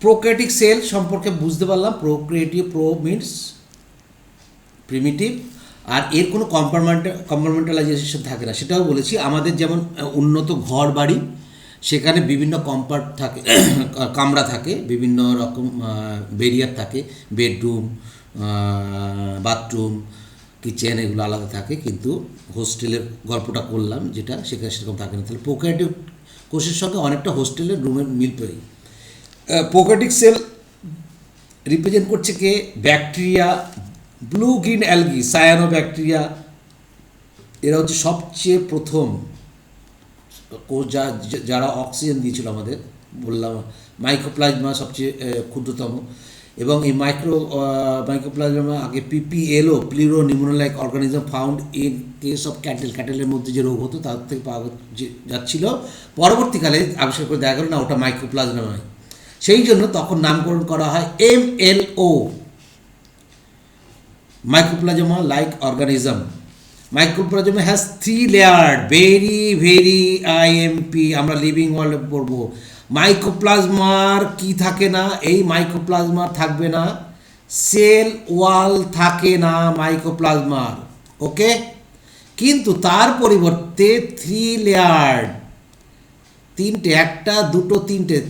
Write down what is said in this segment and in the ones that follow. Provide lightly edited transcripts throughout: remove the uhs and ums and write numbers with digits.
Prokaryotic sell সম্পর্কে বুঝতে পারলাম। প্রোক্যারিওটিক, প্রো মিনস প্রিমিটিভ, আর এর কোনো কম্পার্টমেন্টালাইজেশন থাকে না, সেটাও বলেছি। আমাদের যেমন উন্নত ঘর বাড়ি, সেখানে বিভিন্ন কম্পার্ট থাকে, কামরা থাকে, বিভিন্ন রকম বেরিয়ার থাকে, বেডরুম, বাথরুম, কিচেন, এগুলো আলাদা থাকে। কিন্তু হোস্টেলের গল্পটা করলাম যেটা, সেখানে সেরকম থাকে না। তাহলে প্রোক্যারিওটিক কোষের সঙ্গে অনেকটা হোস্টেলের রুমের মিল পাই। প্রোক্যারিওটিক সেল রিপ্রেজেন্ট করছে কে? Bacteria, blue green algae, cyanobacteria, এরা হচ্ছে সবচেয়ে প্রথম কোষ যারা অক্সিজেন দিয়েছিল আমাদের। বললাম মাইক্রোপ্লাজমা সবচেয়ে ক্ষুদ্রতম, এবং এই মাইক্রোপ্লাজমা আগে PPLO, pleuro pneumonia like organism found in case of ক্যাটেলের মধ্যে যে রোগ হতো তার থেকে পাওয়া যাচ্ছিল। পরবর্তীকালে আবিষ্কার করে দেখা গেল না, ওটা মাইক্রোপ্লাজমা নয়। সেই জন্য তখন নামকরণ করা হয় MLO, mycoplasma like organism. Mycoplasma has 3 layer, very IMP, আমরা লিভিং ওয়ার্ল্ডে পড়বো। মাইক্রোপ্লাজমার কি থাকে না? এই মাইক্রোপ্লাজমার থাকবে না সেল ওয়াল, থাকে না মাইক্রোপ্লাজমার, ওকে। কিন্তু তার পরিবর্তে 3 লেয়ার, তিনটে, একটা দুটো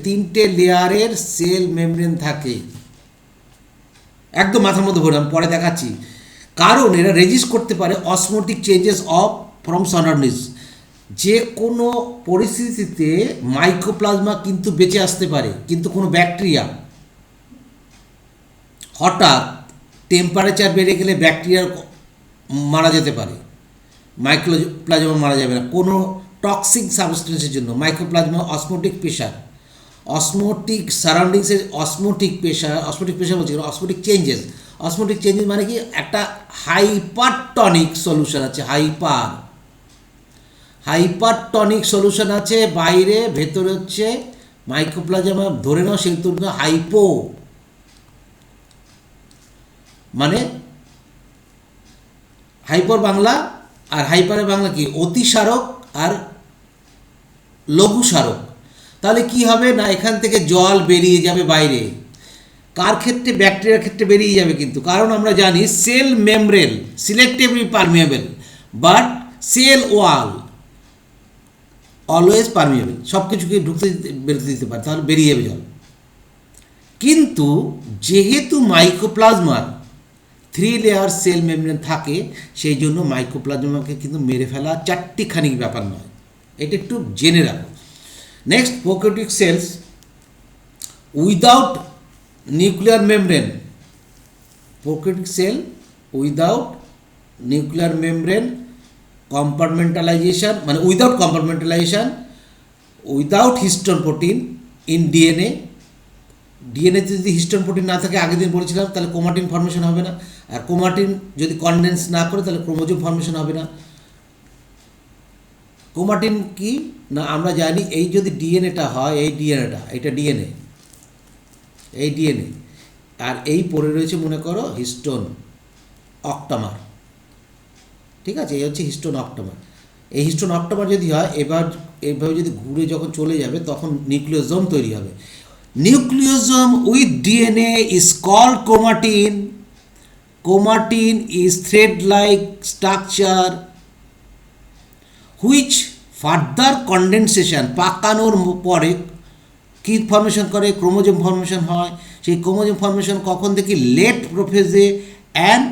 তিনটে লেয়ারের সেল মেমব্রেন থাকে। একদম মাথার মধ্যে ভরলাম, পরে দেখাচ্ছি। কারণ এরা রেজিস্ট করতে পারে osmotic changes of from surroundings. যে কোনো পরিস্থিতিতে মাইক্রোপ্লাজমা কিন্তু বেঁচে আসতে পারে, কিন্তু কোনো ব্যাকটেরিয়া হঠাৎ টেম্পারেচার বেড়ে গেলে ব্যাকটেরিয়া মারা যেতে পারে, মাইক্রোপ্লাজমা মারা যাবে না কোনো টক্সিক সাবস্টেন্সের জন্য। মাইক্রোপ্লাজমা অসমোটিক প্রেশার, অসমোটিক সারাউন্ডিংসের অসমোটিক প্রেশার বলছি, অসমোটিক চেঞ্জেস মানে কি? একটা হাইপারটনিক সলিউশন আছে, হাইপারটনিক সলিউশন আছে বাইরে, ভেতরে হচ্ছে মাইক্রোপ্লাজমা, ধরে নাও সেহেতু হাইপো, মানে হাইপর বাংলা, আর হাইপারের বাংলা কি? অতিসারক আর লঘুসারক। তাহলে কি হবে না, এখান থেকে জল বেরিয়ে যাবে বাইরে। কার ক্ষেত্রে? ব্যাকটেরিয়ার ক্ষেত্রে বেরিয়ে যাবে, কিন্তু কারণ আমরা জানি cell membrane selectively permeable, but cell wall always permeable, সব কিছুকে ঢুকতে বেরোতে দিতে পারে, তাহলে বেরিয়ে যাবে জল। কিন্তু যেহেতু মাইক্রোপ্লাজমার 3 লেয়ার সেল মেমব্রেন থাকে, সেই জন্য মাইক্রোপ্লাজমাকে কিন্তু মেরে ফেলা চারটিখানি ব্যাপার নয়, এটা একটু জেনে রাখো। Next, prokaryotic cells without nuclear membrane, prokaryotic cell without nuclear membrane, compartmentalization, মানে without compartmentalization, without histone protein in ডিএনএতে যদি হিস্টোন প্রোটিন না থাকে, আগের দিন বলেছিলাম, তাহলে ক্রোমাটিন ফর্মেশন হবে না। আর ক্রোমাটিন যদি কনডেন্স না করে, তাহলে ক্রোমোজোম ফর্মেশন হবে না। ক্রোমাটিন কি না আমরা জানি, এই যদি ডিএনএটা হয়, এটা ডিএনএ, আর এই পড়ে রয়েছে মনে করো হিস্টোন অক্টামার, ঠিক আছে? এই হচ্ছে হিস্টোন অক্টামার। এই হিস্টোন অক্টামার যদি হয়, এভাবে যদি ঘুরে যখন চলে যাবে, তখন নিউক্লিওজোম তৈরি হবে। Nucleosome with DNA is called chromatin. Chromatin is thread like structure which further condensation, পাকানোর পরে কী ফর্মেশন করে? ক্রোমোজোম ফর্মেশন হয়। সেই ক্রোমোজোম ফর্মেশন কখন থেকে? লেট প্রোফেজে অ্যান্ড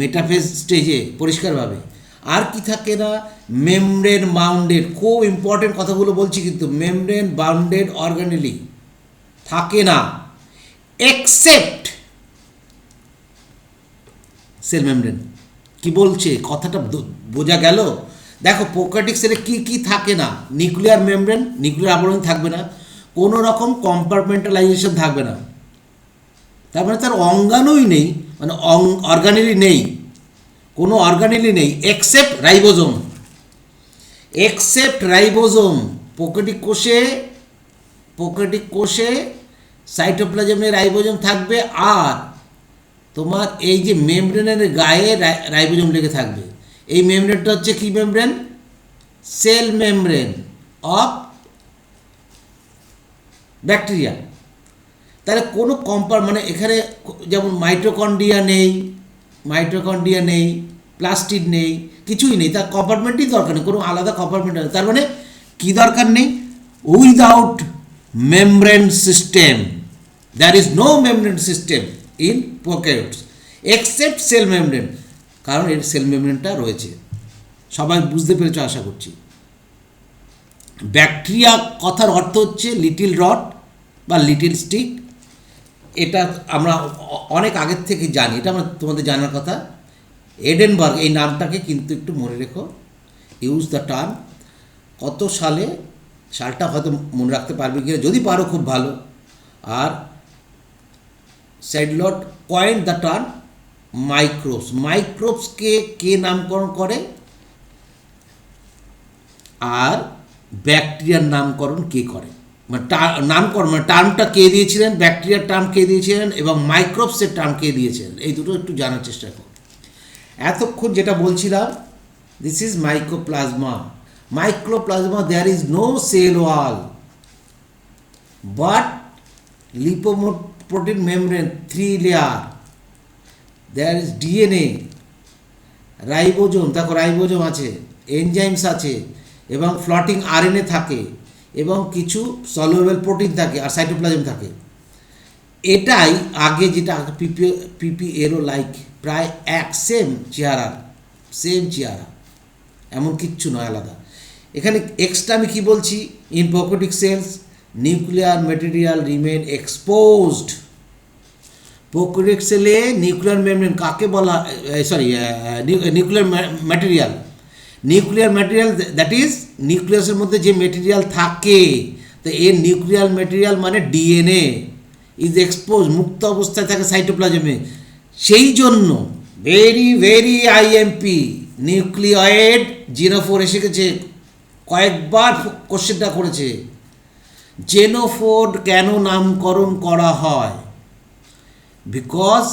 মেটাফেজ স্টেজে, পরিষ্কারভাবে। আর কি থাকে না? মেমব্রেন বাউন্ডেড, খুব ইম্পর্টেন্ট কথাগুলো বলছি কিন্তু, মেমব্রেন বাউন্ডেড অর্গানেলি থাকে না, এক্সেপ্ট সেল মেমব্রেন। কি বলছে কথাটা বোঝা গেল? দেখো প্রোক্যারিওটিক সেলে কি কি থাকে না? নিউক্লিয়ার মেমব্রেন, নিউক্লিয়ার আবরণ থাকবে না, কোনো রকম কম্পার্টমেন্টালাইজেশন থাকবে না, তার মানে তার অঙ্গাণুই নেই, মানে অর্গানেলি নেই, কোনো অর্গানেলি নেই, এক্সেপ্ট রাইবোজোম। প্রোক্যারিওটিক কোষে সাইটোপ্লাজমে রাইবোজোম থাকবে, আর তোমার এই যে মেমব্রেনের গায়ে রাইবোজোম লেগে থাকবে। এই মেমব্রেনটা হচ্ছে কি membrane? Cell membrane of bacteria. তাহলে কোনো মানে এখানে যেমন মাইটোকন্ড্রিয়া নেই, প্লাস্টিড নেই, কিছুই নেই, তার কম্পার্টমেন্টই দরকার নেই, কোনো আলাদা কম্পার্টমেন্ট নেই। তার মানে কী দরকার নেই? Without membrane system, there is no membrane system in prokaryotes except cell membrane. কারণ এর সেল মেমব্রেনটা রয়েছে, সবাই বুঝতে পেরেছ আশা করছি। ব্যাকটেরিয়া কথার অর্থ হচ্ছে লিটিল রড বা লিটিল স্টিক। এটা আমরা অনেক আগের থেকে জানি, এটা আমরা তোমাদের জানার কথা। এডেনবার্গ এই নামটাকে কিন্তু একটু মনে রেখো, ইউজ দ্য টার্ম। কত সালে, সালটা হয়তো মনে রাখতে পারবে কি, যদি পারো খুব ভালো। আর স্যাডলট কয়েন দ্য টার্ম মাইক্রোবসকে কে নামকরণ করে, আর ব্যাকটেরিয়ার নামকরণ কে করে, মানে নামকরণ মানে টার্মটা কে দিয়েছিলেন, ব্যাকটেরিয়ার টার্ম কে দিয়েছিলেন এবং মাইক্রোবসের টার্ম কে দিয়েছিলেন, এই দুটো একটু জানার চেষ্টা করো। এতক্ষণ যেটা বলছিলাম, this is mycoplasma. There is no cell wall but lipoprotein membrane 3 layer, there is DNA, ribosome, দেখো রাইবোজোম আছে, এনজাইমস আছে এবং ফ্লটিং আরএনএ থাকে এবং কিছু সলিউবল প্রোটিন থাকে আর সাইটোপ্লাজম থাকে। এটাই আগে যেটা পিপিএরও লাইক, প্রায় সেম চেহারা, এমন কিচ্ছু নয় আলাদা। এখানে এক্সট্রা আমি কী বলছি, in prokaryotic cells nuclear material remain exposed. Prokaryotic সেলে নিউক্লিয়ার মেমব্রেন কাকে বলা, নিউক্লিয়ার ম্যাটেরিয়াল দ্যাট ইজ নিউক্লিয়াসের মধ্যে যে মেটেরিয়াল থাকে, তো এর নিউক্লিয়ার ম্যাটেরিয়াল মানে ডিএনএ ইজ এক্সপোজ, মুক্ত অবস্থায় থাকে সাইটোপ্লাজমে। সেই জন্য ভেরি আইএমপি নিউক্লিয়েড জেনোফোর এসে গেছে, কয়েকবার কোশ্চেনটা করেছে। জেনোফোর কেন নামকরণ করা হয়? Because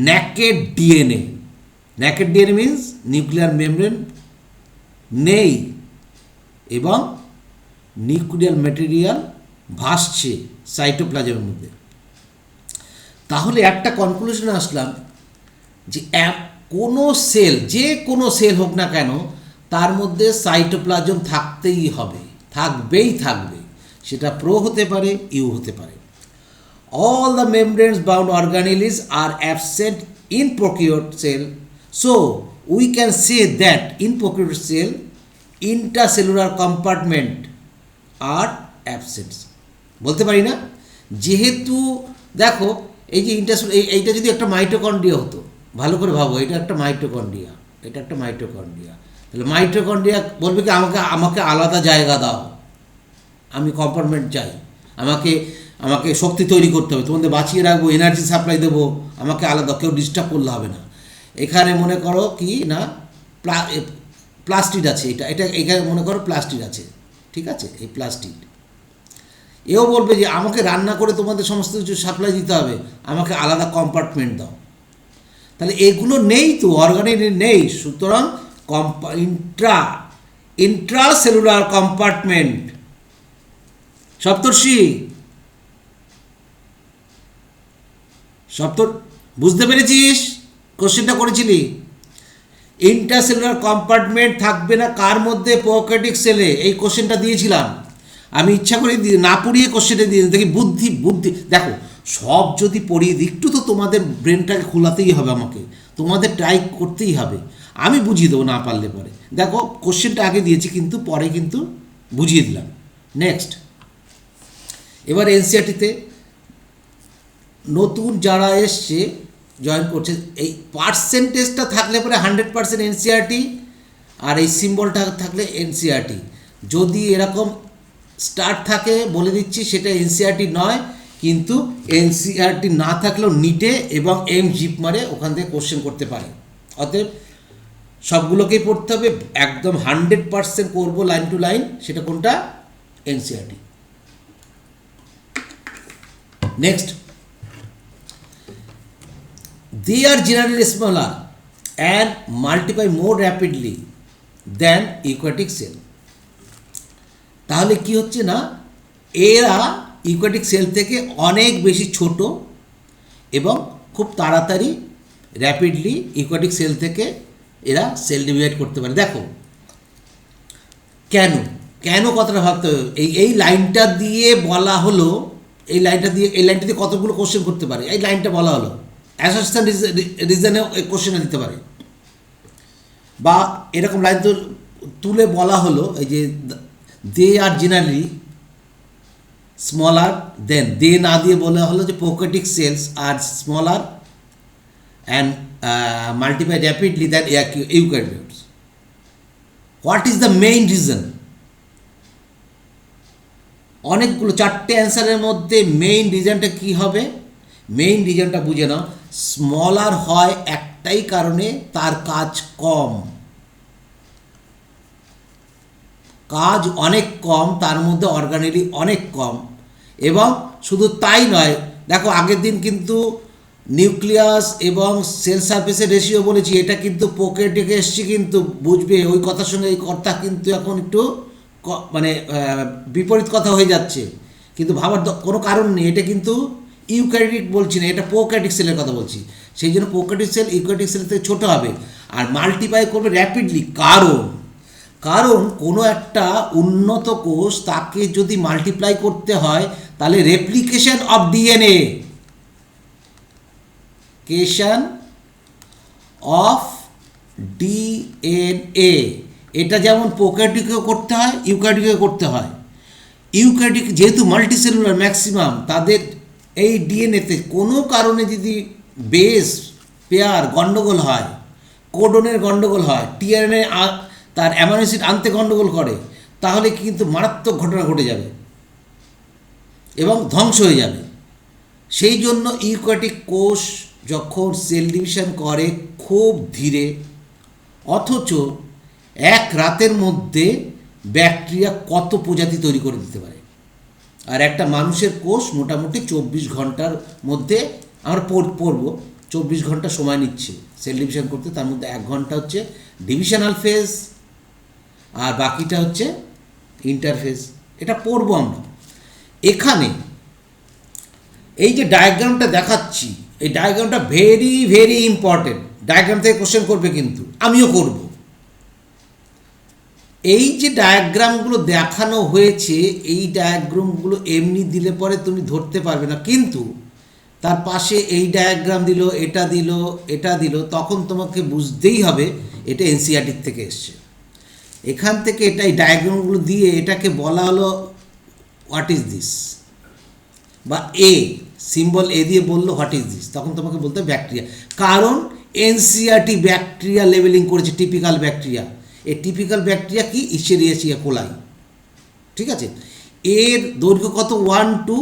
naked DNA means nuclear membrane নেই এবং নিউক্লিয়ার ম্যাটেরিয়াল ভাসছে সাইটোপ্লাজমের মধ্যে। তাহলে একটা কনক্লুশনে আসলাম যে কোনো সেল, যে কোনো সেল হোক না কেন, তার মধ্যে সাইটোপ্লাজম থাকবেই থাকবে। সেটা প্রো হতে পারে, ইউ হতে পারে। All the membranes bound organelles are absent in prokaryote cell, so we can say that in prokaryote cell intracellular compartment are absent. বলতে পারি না, যেহেতু দেখো এই যে এইটা যদি একটা মাইটোকন্ড্রিয়া হতো, ভালো করে ভাবো, এটা একটা মাইটোকন্ড্রিয়া, তাহলে মাইটোকন্ড্রিয়া বলবে কি আমাকে আলাদা জায়গা দাও, আমি কম্পার্টমেন্ট চাই, আমাকে শক্তি তৈরি করতে হবে, তোমাদের বাঁচিয়ে রাখবো, এনার্জি সাপ্লাই দেবো, আমাকে আলাদা, কেউ ডিস্টার্ব করলে হবে না। এখানে মনে করো কি না, প্লাস্টিড আছে, এখানে মনে করো প্লাস্টিড আছে, ঠিক আছে, এই প্লাস্টিড। এও বলবে যে আমাকে রান্না করে তোমাদের সমস্ত কিছু সাপ্লাই দিতে হবে, আমাকে আলাদা কম্পার্টমেন্ট দাও। তাহলে এগুলো নেই তো, অর্গানিক নেই, সুতরাং ইন্ট্রাসেলুলার কম্পার্টমেন্ট। সপ্তর্ষি বুঝতে পেরেছিস? কোশ্চেনটা করেছিলি, ইন্ট্রাসেলুলার কম্পার্টমেন্ট থাকবে না কার মধ্যে? প্রোক্যারিওটিক সেলে। এই কোশ্চেনটা দিয়েছিলাম আমি, ইচ্ছা করে না পড়িয়ে কোশ্চেনটা দিয়ে দেখি। বুদ্ধি দেখো, সব যদি পড়িয়ে দিই, একটু তো তোমাদের ব্রেনটাকে খোলাতেই হবে, আমাকে তোমাদের ট্রাই করতেই হবে। আমি বুঝিয়ে দেবো না পারলে পরে। দেখো কোশ্চেনটা আগে দিয়েছি কিন্তু পরে কিন্তু বুঝিয়ে দিলাম। নেক্সট, এবার এনসিইআরটিতে নতুন যারা এসছে জয়েন করছে, এই পার্সেন্টেজটা থাকলে পরে 100% এনসিইআরটি, আর এই সিম্বলটা থাকলে এনসিইআরটি। যদি এরকম স্টার্ট থাকে বলে দিচ্ছি সেটা এনসিইআরটি নয়, কিন্তু এনসিইআরটি না থাকলেও নিটে এবং জিপমারে ওখান থেকে কোশ্চেন করতে পারে। অতএব সবগুলোকেই পড়তে হবে, একদম 100% করবো লাইন টু লাইন। সেটা কোনটা? NCERT. Next, they are generally smaller and multiply more rapidly than eukaryotic cell. তাহলে কি হচ্ছে না, এরা ইউক্যারিওটিক সেল থেকে অনেক বেশি ছোট এবং খুব তাড়াতাড়ি র্যাপিডলি ইউক্যারিওটিক সেল থেকে এরা সেল ডিভাইড করতে পারে। দেখো কেন কেন কথাটা ভাবতে হবে। এই লাইনটা দিয়ে বলা হলো, এই লাইনটা দিয়ে কতগুলো কোশ্চেন করতে পারে। এই লাইনটা বলা হলো অ্যাসারশন রিজনে কোশ্চেন দিতে পারে, বা এরকম লাইন তো তুলে বলা হলো এই যে দে আর জেনারেলি স্মলার দেন, দে না দিয়ে বলা হলো যে prokaryotic cells are smaller and multiply rapidly than eukaryotes. What is the main reason? অনেকগুলো, 4টে অ্যান্সারের মধ্যে মেইন রিজনটা কী হবে? মেইন রিজনটা বুঝে নাও। স্মলার হয় একটাই কারণে, তার কাজ কম, কাজ অনেক কম, তার মধ্যে অর্গানেলি অনেক কম। এবং শুধু তাই নয়, দেখো আগের দিন কিন্তু নিউক্লিয়াস এবং সেল সারফেসের রেশিও বলেছি, এটা কিন্তু প্রোক্যারিওটিকে এসছি, কিন্তু বুঝবে ওই কথার সঙ্গে এই কথা কিন্তু এখন একটু মানে বিপরীত কথা হয়ে যাচ্ছে, কিন্তু ভাবার কোনো কারণ নেই। এটা কিন্তু ইউক্যারিওটিক বলছি না, এটা প্রোক্যারিওটিক সেলের কথা বলছি। সেই জন্য প্রোক্যারিওটিক সেল ইউক্যারিওটিক সেল থেকে ছোটো হবে আর মাল্টিপ্লাই করবে র্যাপিডলি। কারণ কোনো একটা উন্নত কোষ, তাকে যদি মাল্টিপ্লাই করতে হয় তাহলে replication of DNA, cation of DNA, এটা যেমন প্রোক্যারিওটিকেও করতে হয়, ইউক্যারিওটিকেও করতে হয়। ইউক্যারিওটিক যেহেতু মাল্টিসেলুলার ম্যাক্সিমাম, তাদের এই ডিএনএতে কোনো কারণে যদি বেস পেয়ার গণ্ডগোল হয়, কোডনের গণ্ডগোল হয়, টিআরএনএ তার অ্যামাইনো অ্যাসিড আনতে গণ্ডগোল করে, তাহলে কিন্তু মারাত্মক ঘটনা ঘটে যাবে এবং ধ্বংস হয়ে যাবে। সেই জন্য ইউক্যারিওটিক কোষ যখন সেল ডিভিশন করে খুব ধীরে, অথচ এক রাতের মধ্যে ব্যাকটেরিয়া কত প্রজাতি তৈরি করে দিতে পারে। আর একটা মানুষের কোষ মোটামুটি 24 ঘন্টার মধ্যে, আমরা পড়ব 24 ঘন্টা সময় নিচ্ছে সেল ডিভিশন করতে, তার মধ্যে 1 ঘন্টা হচ্ছে ডিভিশনাল ফেজ আর বাকিটা হচ্ছে ইন্টারফেজ। এটা পড়ব আমরা। এখানে এই যে ডায়াগ্রামটা দেখাচ্ছি, এই ডায়াগ্রামটা ভেরি ভেরি ইম্পর্টেন্ট। ডায়াগ্রাম থেকে কোশ্চেন করবে, কিন্তু আমিও করব। এই যে ডায়াগ্রামগুলো দেখানো হয়েছে, এই ডায়াগ্রামগুলো এমনি দিলে পরে তুমি ধরতে পারবে না, কিন্তু তার পাশে এই ডায়াগ্রাম দিল, এটা দিল, তখন তোমাকে বুঝতেই হবে এটা এনসিইআরটি থেকে এসছে। এখান থেকে এটা এই ডায়াগ্রামগুলো দিয়ে এটাকে বলা হলো হোয়াট ইজ দিস, বা এ সিম্বল এ দিয়ে বললো হোয়াট ইজ দিস, তখন তোমাকে বলতে হবে ব্যাকটেরিয়া। কারণ এনসিইআরটি ব্যাকটেরিয়া লেভেলিং করেছে, টিপিক্যাল ব্যাকটেরিয়া। এই টিপিক্যাল ব্যাকটেরিয়া কি? ইশেরিয়াচিয়া কোলাই। ঠিক আছে, এর দৈর্ঘ্য কত? 1 to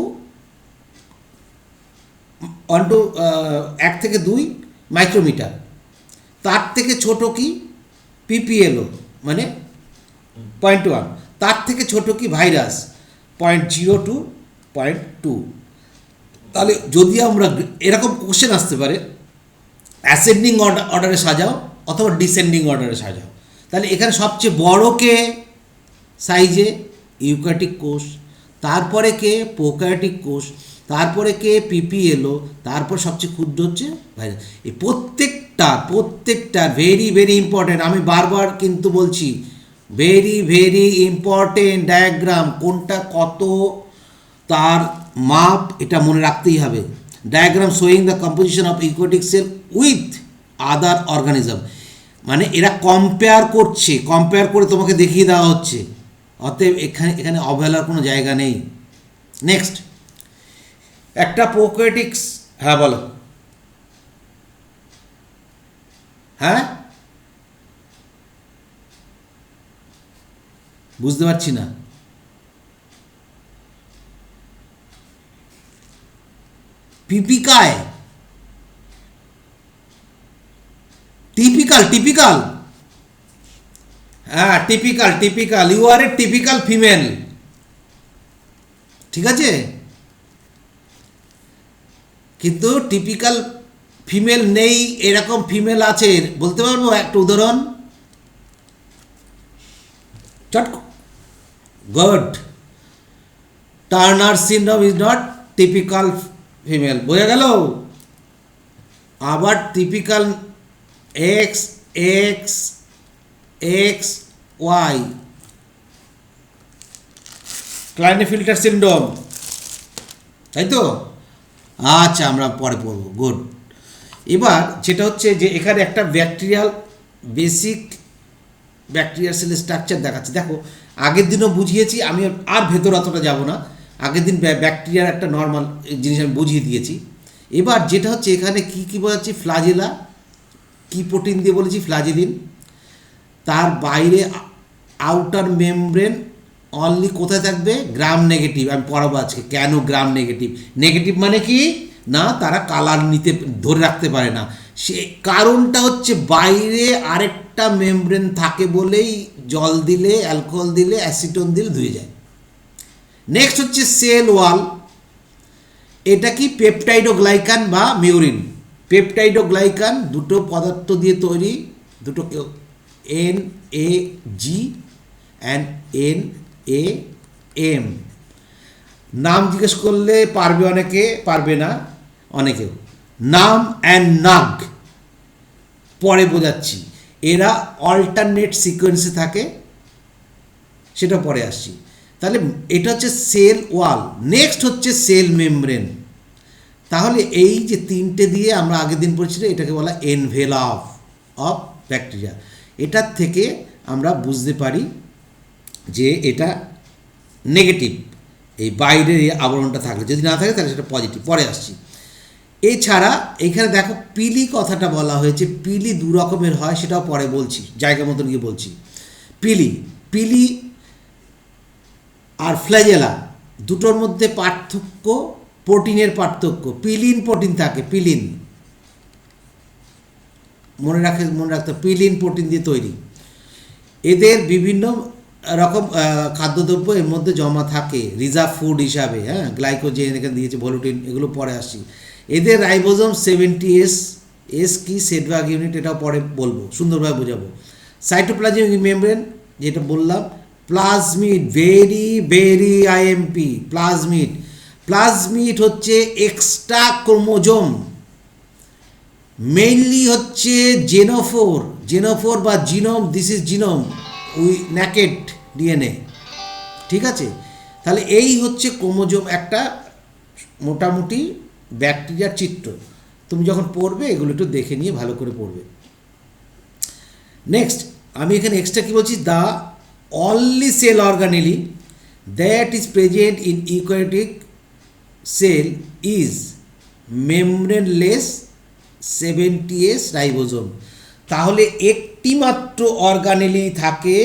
1 থেকে 2 মাইক্রোমিটার। তার থেকে ছোট কি? পিপিএলও, মানে 0.1। তার থেকে ছোট কি? Virus, 0.0 to 0.2। তাহলে যদি আমরা এরকম কোশ্চেন আসতে পারে, অ্যাসেন্ডিং অর্ডারে সাজাও অথবা ডিসেন্ডিং অর্ডারে সাজাও, তাহলে এখানে সবচেয়ে বড় কে সাইজে? ইউক্যারিওটিক কোষ, তারপরে কে? প্রোক্যারিওটিক কোষ, তারপরে কে? পিপিএলও, তারপর সবচেয়ে ক্ষুদ্র হচ্ছে ভাইরাস। এই প্রত্যেকটা ভেরি ভেরি ইম্পর্টেন্ট। আমি বারবার কিন্তু বলছি, ভেরি ভেরি ইম্পর্টেন্ট ডায়াগ্রাম, কোনটা কত তার মাপ এটা মনে রাখতেই হবে। Diagram showing the composition of eukaryotic sell with other organism, মানে এরা কম্পেয়ার করছে, কম্পেয়ার করে তোমাকে দেখিয়ে দেওয়া হচ্ছে। অতএব এখানে অবহেলার কোনো জায়গা নেই। নেক্সট, একটা প্রোক্যারিওটিক্স, হ্যাঁ বলো, হ্যাঁ বুঝতে পারছি না। পিপিকায় টিপিক্যাল, হ্যাঁ typical, you are a typical female. ঠিক আছে, কিন্তু টিপিক্যাল ফিমেল নেই, এরকম ফিমেল আছে। বলতে পারবো একটা উদাহরণ? Good, Turner syndrome is not typical female, বোঝা গেল। আবার typical X X X Y, Klinefelter syndrome, তাই তো? আচ্ছা, আমরা পরে পড়বো, গুড। এবার যেটা হচ্ছে যে এখানে একটা ব্যাকটেরিয়াল বেসিক ব্যাকটেরিয়াল সেলের স্ট্রাকচার দেখাচ্ছে। দেখো, আগের দিনও বুঝিয়েছি, আমি আর ভেতর অতটা যাব না। আগের দিন ব্যাকটেরিয়ার একটা নর্মাল জিনিস আমি বুঝিয়ে দিয়েছি। এবার যেটা হচ্ছে এখানে কী কী বোঝাচ্ছি, ফ্লাজেলা, কী প্রোটিন দিয়ে বলেছি, ফ্লাজেলিন। তার বাইরে আউটার মেমব্রেন অনলি কোথায় থাকবে, গ্রাম নেগেটিভ। আমি পড়াবো আজকে কেন গ্রাম নেগেটিভ। নেগেটিভ মানে কি না, তারা কালার নিতে ধরে রাখতে পারে না। সে কারণটা হচ্ছে বাইরে আরেকটা মেমব্রেন থাকে বলেই জল দিলে, অ্যালকোহল দিলে, অ্যাসিটোন দিলে ধুয়ে যায়। নেক্সট হচ্ছে সেল ওয়াল। এটা কি পেপটাইডোগ্লাইকান বা মিউরিন। পেপটাইডোগ্লাইকান দুটো পদার্থ দিয়ে তৈরি, দুটো N A G and N A M. নাম জিজ্ঞেস করলে পারবে অনেকে, পারবে না অনেকেও। নাম অ্যান্ড নাগ পরে বোঝাচ্ছি। এরা অল্টারনেট সিকোয়েন্সে থাকে, সেটা পরে আসছি। তাহলে এটা হচ্ছে সেল ওয়াল। নেক্সট হচ্ছে সেল মেমব্রেন। তাহলে এই যে তিনটে দিয়ে আমরা আগের দিন পড়েছিলাম, এটাকে বলা এনভেলপ অফ ব্যাকটেরিয়া। এটার থেকে আমরা বুঝতে পারি যে এটা নেগেটিভ, এই বাইরের এই আবরণটা থাকলে। যদি না থাকে তাহলে সেটা পজিটিভ, পরে আসছি। এছাড়া এইখানে দেখো পিলি কথাটা বলা হয়েছে, পিলি দু রকমের হয়, সেটাও পরে বলছি, জায়গা মতন গিয়ে বলছি। পিলি পিলি আর ফ্ল্যাজেলা দুটোর মধ্যে পার্থক্য, প্রোটিনের পার্থক্য। পিলিন প্রোটিন থাকে, পিলিন মনে রাখতে, পিলিন প্রোটিন দিয়ে তৈরি। এদের বিভিন্ন রকম খাদ্যদ্রব্য এর মধ্যে জমা থাকে রিজার্ভ ফুড হিসাবে, হ্যাঁ, গ্লাইকোজেন এখানে দিয়েছে, ভোলুটিন, এগুলো পরে আসছি। এদের রাইবোজোম 70S। এস কি, সেটভাগ ইউনিট, এটাও পরে বলবো, সুন্দরভাবে বোঝাবো। সাইটোপ্লাজমিক মেমব্রেন যেটা বললাম, plasmid, very very IMP, plasmid. Plasmid হচ্ছে এক্সট্রা ক্রোমোজোম, মেইনলি হচ্ছে জেনোফোর বা genome. This is genome, we naked DNA, ঠিক আছে? তাহলে এই হচ্ছে ক্রোমোজোম, একটা মোটামুটি ব্যাকটেরিয়ার চিত্র। তুমি যখন পড়বে এগুলো একটু দেখে নিয়ে ভালো করে পড়বে। নেক্সট আমি এখানে এক্সট্রা কী বলছি, the only cell organelle that is present in eukaryotic cell is membraneless 70S ribosome. তাহলে একটি মাত্র অর্গানেলি থাকে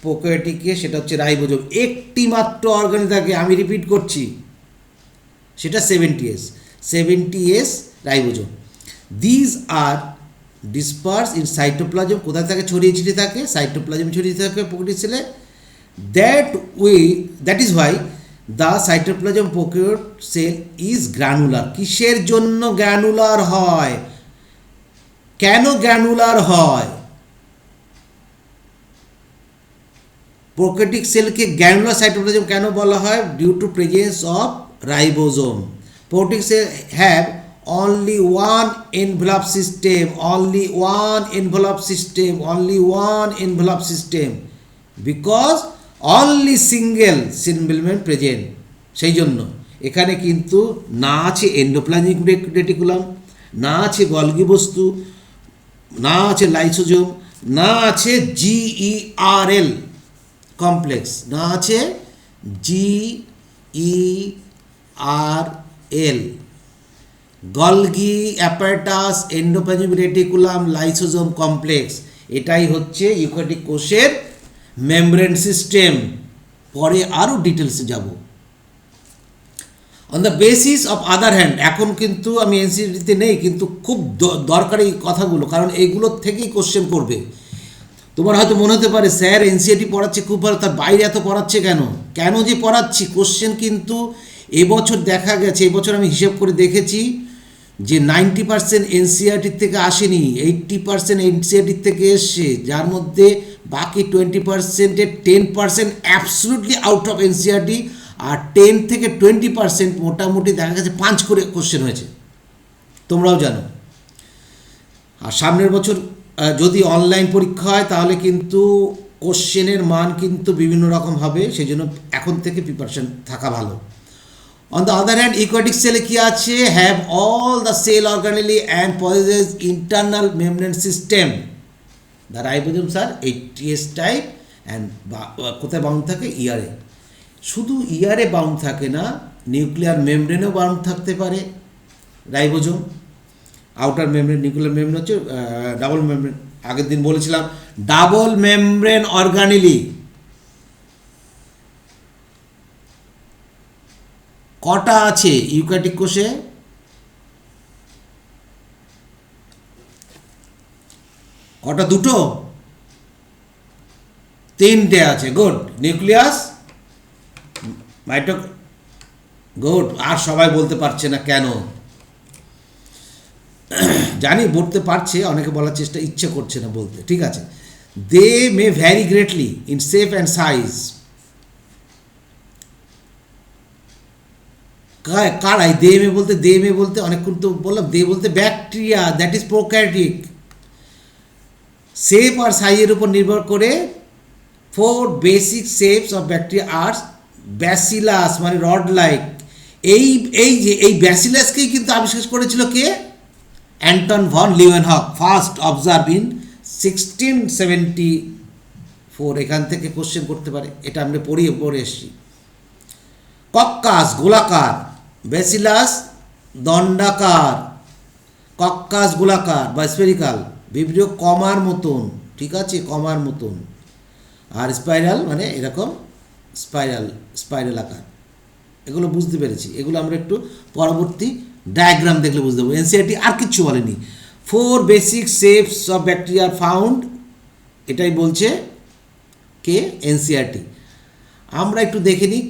প্রোক্যারিওটিকে, সেটা হচ্ছে রাইবোজোম। একটি মাত্র অর্গানেল থাকে, আমি রিপিট করছি, সেটা 70S ribosome. These are disperse in cytoplasm. কোথায় থাকে, ছড়িয়ে ছিটিয়ে থাকে, সাইটোপ্লাজম ছড়িয়ে থাকে প্রোক্যারিওটিক সেলে। That is why the cytoplasm prokaryote cell is granular. কিসের জন্য গ্র্যানুলার হয়, কেন গ্র্যানুলার হয়? প্রোক্যারিওটিক সেলকে গ্র্যানুলার সাইটোপ্লাজম কেন বলা হয়? Due to presence of ribosome. Prokaryotic cell have only one envelope system because only single cell membrane present। সেই জন্য এখানে কিন্তু না আছে এন্ডোপ্লাজমিক রেটিকুলাম, না আছে গলগি বস্তু, না আছে লাইসোজোম, না আছে GERL কমপ্লেক্স, না আছে GERL, Golgi apparatus, endoplasmic reticulum, lysosome complex. এটাই হচ্ছে ইউক্যারিওটিক কোষের মেমব্রেন সিস্টেম। পরে আরও ডিটেলসে যাব। On the basis of other hand, এখন কিন্তু আমি এনসিইআরটিতে নেই, কিন্তু খুব দরকারি কথাগুলো, কারণ এইগুলোর থেকেই কোশ্চেন করবে। তোমার হয়তো মনে হতে পারে স্যার এনসিইআরটি পড়াচ্ছে খুব ভালো, তার বাইরে এত পড়াচ্ছে কেন? কেন যে পড়াচ্ছি, কোশ্চেন কিন্তু এবছর দেখা গেছে, এবছর আমি হিসেব করে দেখেছি যে 90% এনসিইআরটির থেকে আসেনি, 80% এনসিইআরটির থেকে এসছে, যার মধ্যে বাকি 20%-এর 10% অ্যাবসলুটলি আউট অফ এনসিইআরটি, আর 10 থেকে 20% মোটামুটি দেখা গেছে 5 করে কোশ্চেন হয়েছে, তোমরাও জানো। আর সামনের বছর যদি অনলাইন পরীক্ষা হয় তাহলে কিন্তু কোশ্চেনের মান কিন্তু বিভিন্ন রকম হবে, সেই জন্য এখন থেকে প্রিপারেশন থাকা ভালো। On the other hand eukaryotic সেলে কী আছে, have all the cell organelle and possess internal membrane system, the ribosomes আর এইটিএস টাইপ অ্যান্ড কোথায় বাউন্ড থাকে, ইয়ারে। শুধু ইয়ারে বাউন্ড থাকে না, নিউক্লিয়ার মেমব্রেনেও বাউন্ড থাকতে পারে ribosome. Outer membrane, nuclear membrane হচ্ছে ডাবল মেমব্রেন, আগের দিন বলেছিলাম ডাবল মেমব্রেন অর্গানিলি। কটা আছে ইউক্যারিওটিক কোষে? কটা? দুটো, তিনটে আছে। গুড। Nucleus, mito, good. আর সবাই বলতে পারছে না কেন জানি, বলতে পারছে, অনেকে বলার চেষ্টা ইচ্ছে করছে না বলতে, ঠিক আছে। They may vary greatly in shape and size. কারাই দে মে বলতে অনেকক্ষণ তো বললাম, দে বলতে bacteria, that is prokaryotic. Shape আর সাইজের উপর নির্ভর করে 4 বেসিক শেপস অফ ব্যাকটেরিয়া আর ব্যাসিলাস, মানে রড লাইক। এই ব্যাসিলাসকেই কিন্তু আবিষ্কার করেছিল কে? Anton von Leeuwenhoek, first observe in 1674। এখান থেকে কোশ্চেন করতে পারে, এটা আমরা পড়ে এসেছি। কক্কাস গোলাকার, ব্যাসিলাস দণ্ডাকার, কক্কাস গোলাকার বা স্পেরিকাল, ভিব্রিও কমার মতন, ঠিক আছে, কমার মতন। আর স্পাইরাল মানে এরকম স্পাইরাল আকার। এগুলো বুঝতে পেরেছি, এগুলো আমরা একটু পরবর্তী ডায়াগ্রাম দেখলে বুঝতে পারবো। এনসিআরটি আর কিচ্ছু বলেনি। 4 basic shapes of bacteria found, এটাই বলছে কে? এনসিআরটি। আমরা একটু দেখে নিই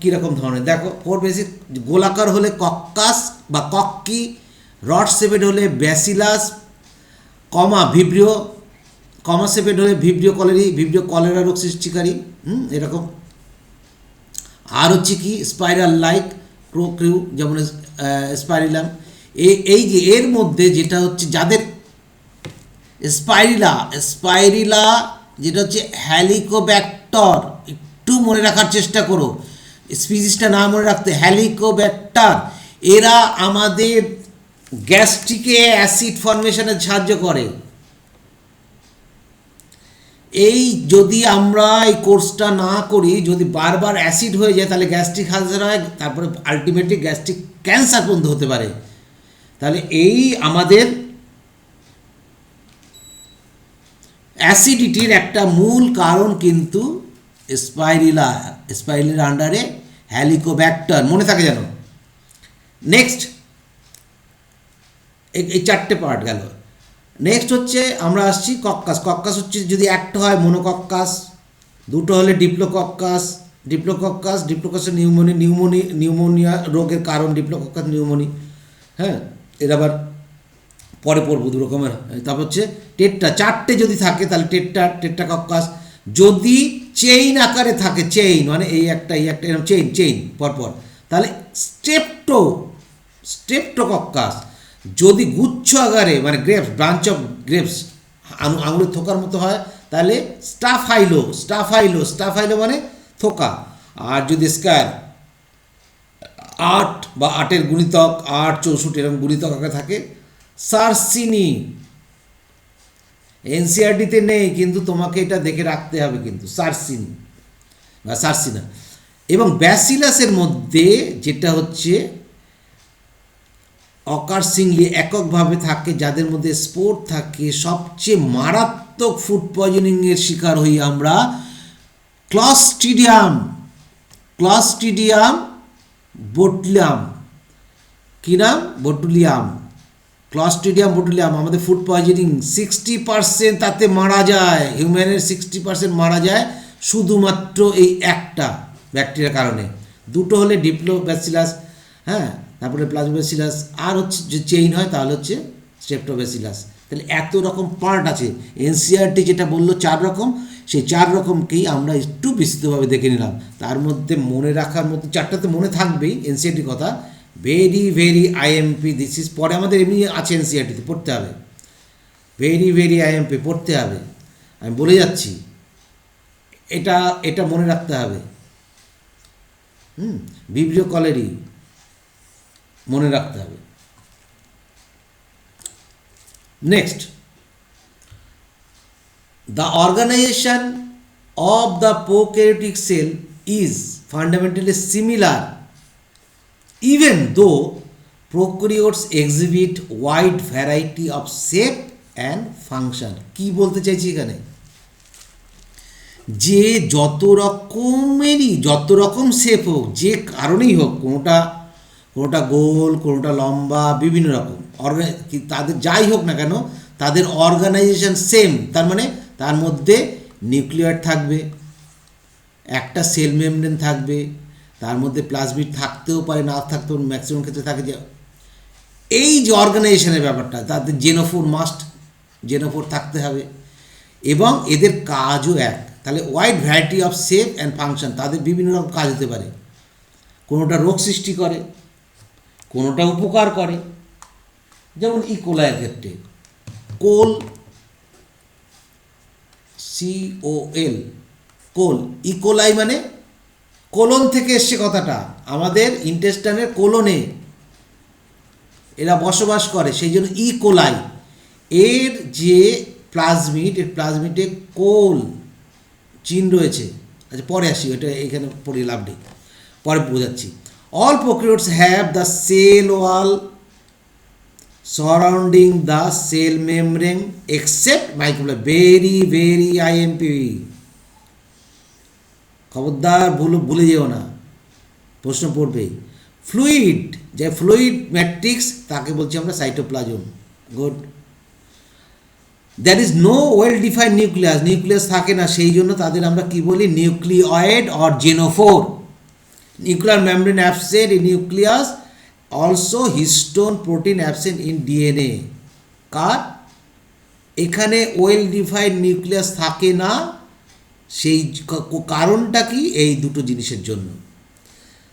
কীরকম ধরনের। দেখো, 4 বেসিক, গোলাকার হলে কক্কাস বা কক্কি, রড শেপেড হলে ব্যাসিলাস, কমা ভিব্রিও, কমা শেপেড হলে ভিব্রিও কলেরা রোগ সৃষ্টিকারী, এরকম। আর হচ্ছে কি স্পাইরাল লাইক প্রোক্রিউ, যেমন স্পাইরিলাম। এই যে এর মধ্যে যেটা হচ্ছে যাদের স্পাইরিলা যেটা হচ্ছে হ্যালিকোব্যাক্টর, একটু মনে রাখার চেষ্টা করো, স্পিসিসটা না মনে রাখতে, হ্যালিকোব্যাক্টর। এরা আমাদের গ্যাস্ট্রিকে অ্যাসিড ফর্মেশনে সাহায্য করে। এই যদি আমরা এই কোর্সটা না করি, যদি বারবার অ্যাসিড হয়ে যায় তাহলে গ্যাস্ট্রিক আলসার হয়, তারপরে আলটিমেটলি গ্যাস্ট্রিক ক্যান্সার পর্যন্ত হতে পারে। তাহলে এই আমাদের অ্যাসিডিটির একটা মূল কারণ কিন্তু স্পাইরিলার আন্ডারে হ্যালিকোব্যাক্টর, মনে থাকে যেন। নেক্সট, এই 4টে পার্ট গেল। নেক্সট হচ্ছে আমরা আসছি কক্কাস হচ্ছে যদি একটা হয় মোনোকক্কাস, দুটো হলে ডিপ্লোকক্কাসের নিউমোনিয়া রোগের কারণ ডিপ্লোকক্কাস নিউমোনি। হ্যাঁ, এর আবার পরে পড়বো 2 রকমের। তারপর হচ্ছে টেট্রা, 4টে যদি থাকে তাহলে টেট্রাকক্কাস। যদি চেইন আকারে থাকে, চেইন মানে এই একটা এরকম চেইন পরপর, তাহলে স্ট্রেপ্টোকক্কাস। যদি গুচ্ছ আকারে মানে গ্রেপস, ব্রাঞ্চ অফ গ্রেপস আঙুলের থোকার মতো হয় তাহলে স্টাফাইলো মানে থোকা। আর যদি স্কয়ার 8 বা 8-এর গুণিতক 8, 64 এরকম গুণিতক আকারে থাকে, সার্সিনি। এনসিআরটিতে নেই কিন্তু তোমাকে এটা দেখে রাখতে হবে কিন্তু, সার্সিনি বা সার্সিনা। এবং ব্যাসিলাসের মধ্যে যেটা হচ্ছে অকারসিংলি এককভাবে থাকে, যাদের মধ্যে স্পোর থাকে, সবচেয়ে মারাত্মক ফুড পয়জনিংয়ের শিকার হই আমরা ক্লস্ট্রিডিয়াম বোটুলিয়াম। কী নাম? বোটুলিয়াম, ক্লস্ট্রিডিয়াম বোটুলিয়াম। আমাদের ফুড পয়জনিং 60% তাতে মারা যায়, হিউম্যানের 60% মারা যায় শুধুমাত্র এই একটা ব্যাকটেরিয়ার কারণে। দুটো হলে ডিপ্লোব্যাসিলাস, হ্যাঁ, তারপরে প্লাজমোব্যাসিলাস, আর হচ্ছে যে চেইন হয় তাহলে হচ্ছে স্ট্রেপ্টোব্যাসিলাস। তাহলে এত রকম পার্ট আছে। এনসিআরটি যেটা বললো 4 রকম, সেই 4 রকমকেই আমরা একটু বিস্তৃতভাবে দেখে নিলাম। তার মধ্যে মনে রাখার মধ্যে 4টা তো মনে থাকবেই, এনসিইআরটির কথা। Very very IMP, this is পরে আমাদের এমনি আছে এনসিইআরটিতে, পড়তে হবে। ভেরি ভেরি আইএমপি পড়তে হবে, আমি বলে যাচ্ছি, এটা এটা মনে রাখতে হবে। ভিব্রিও কলেরি মনে রাখতে হবে। Next, the organization of the prokaryotic cell is fundamentally similar even though prokaryotes exhibit wide variety of shape and function. কি বলতে চাইছি এখানে, যে যত রকম শেপ হোক, যে কারণেই হোক, কোনোটা গোল, কোনোটা লম্বা, বিভিন্ন রকম তাদের যাই হোক না কেন, তাদের অর্গানাইজেশন সেম। তার মানে তার মধ্যে নিউক্লিয়ার থাকবে, একটা সেল মেমব্রেন থাকবে, তার মধ্যে প্লাজমিড থাকতেও পারে, না থাকতেও ম্যাক্সিমাম ক্ষেত্রে থাকে। যে এই যে অর্গানাইজেশনের ব্যাপারটা, তাদের জেনোফোর থাকতে হবে, এবং এদের কাজও এক। তাহলে wide variety of shape and function, তাদের বিভিন্ন রকম কাজ হতে পারে। কোনোটা রোগ সৃষ্টি করে, কোনোটা উপকার করে। যেমন ইকোলাইয়ের ক্ষেত্রে কোল, COL, কোল, ইকোলাই মানে কোলন থেকে এসছে কথাটা, আমাদের ইন্টেস্টাইনের কোলনে এরা বসবাস করে, সেই জন্য ইকোলাই। এর যে প্লাজমিড, এর প্লাজমিডে কোল চিহ্ন রয়েছে। আচ্ছা পরে আসি, ওটা এখানে পড়ে লাভ নেই, পরে বোঝাচ্ছি। All prokaryotes have the cell wall surrounding the cell membrane except mycoplasm. Very very IMP, খবরদার ভুলে যেও না, প্রশ্ন পড়বেই। ফ্লুইড, যে ফ্লুইড ম্যাট্রিক্স, তাকে বলছি আমরা cytoplasm. Good. There is no well defined nucleus থাকে না, সেই জন্য তাদের আমরা কি বলি, nucleoid or genophore. Nuclear membrane absent in nucleus, also histone protein absent in DNA. কার এখানে ওয়েল ডিফাইন্ড নিউক্লিয়াস থাকে না, সেই কারণটা কি, এই দুটো জিনিসের জন্য।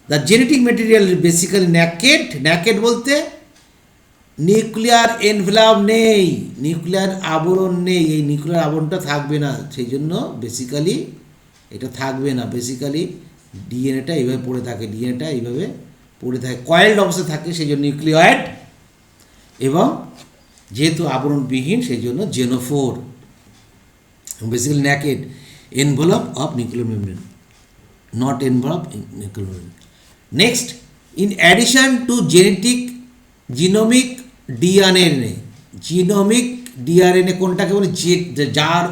The genetic material basically naked বলতে নিউক্লিয়ার এনভেলপ নেই, নিউক্লিয়ার আবরণ নেই, এই নিউক্লিয়ার আবরণটা থাকবে না, সেই জন্য বেসিক্যালি এটা থাকবে না। বেসিক্যালি ডিএনএটা এইভাবে পড়ে থাকে, ডিএনএটা এইভাবে পড়ে থাকে, কয়েলড অবস্থায় থাকে, সেই জন্য নিউক্লিয়েড, এবং যেহেতু আবরণবিহীন সেই জন্য genophore. Basically naked, envelope of nuclear membrane, not envelope in nuclear membrane. Next, in addition to genomic DNA, genomic DRNA কোনটাকে বলে, যার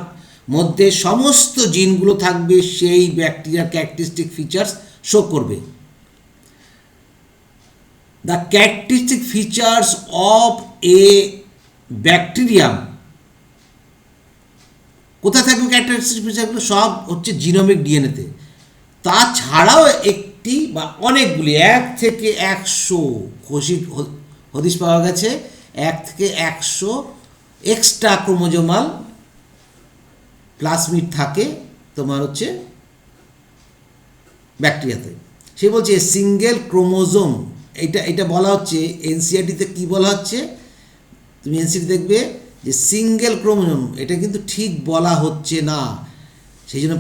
মধ্যে সমস্ত জিনগুলো থাকবে, সেই ব্যাকটেরিয়ার ক্যারেক্টারিস্টিক ফিচার্স শো করবে। The characteristic features of a bacterium, কোথায় থাকবে ক্যারেক্টারিস্টিক ফিচারগুলো, সব হচ্ছে জিনোমিক ডিএনএতে। তাছাড়াও একটি বা অনেকগুলি 1 থেকে 100 হদিশ পাওয়া গেছে, 1 থেকে 100 এক্সট্রা ক্রোমোজোমাল প্লাজমিড থাকে তোমার হচ্ছে ব্যাকটেরিয়াতে। সে বলছে সিঙ্গেল ক্রোমোজোম, এটা বলা হচ্ছে এনসিইআরটিতে। কি বলা হচ্ছে, তুমি এনসিইআরটি দেখবে যে সিঙ্গেল ক্রোমোজোম, এটা কিন্তু ঠিক বলা হচ্ছে না, সেই জন্য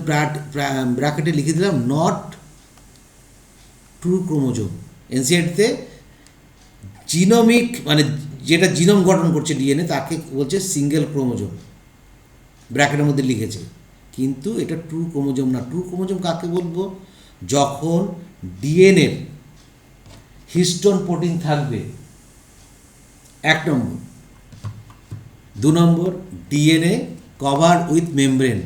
ব্র্যাকেটে লিখে দিলাম নট ট্রু ক্রোমোজোম। এনসিইআরটিতে জিনোমিক মানে যেটা জিনোম গঠন করছে ডিএনএ, তাকে বলছে সিঙ্গেল ক্রোমোজোম, ব্র্যাকেটের মধ্যে লিখেছে, কিন্তু এটা ট্রু ক্রোমোজোম না। ট্রু ক্রোমোজোম কাকে বলবো, যখন ডিএনএর হিস্টোন প্রোটিন থাকবে, 1 নম্বর। 2 নম্বর, ডিএনএ কভার উইথ মেমব্রেন,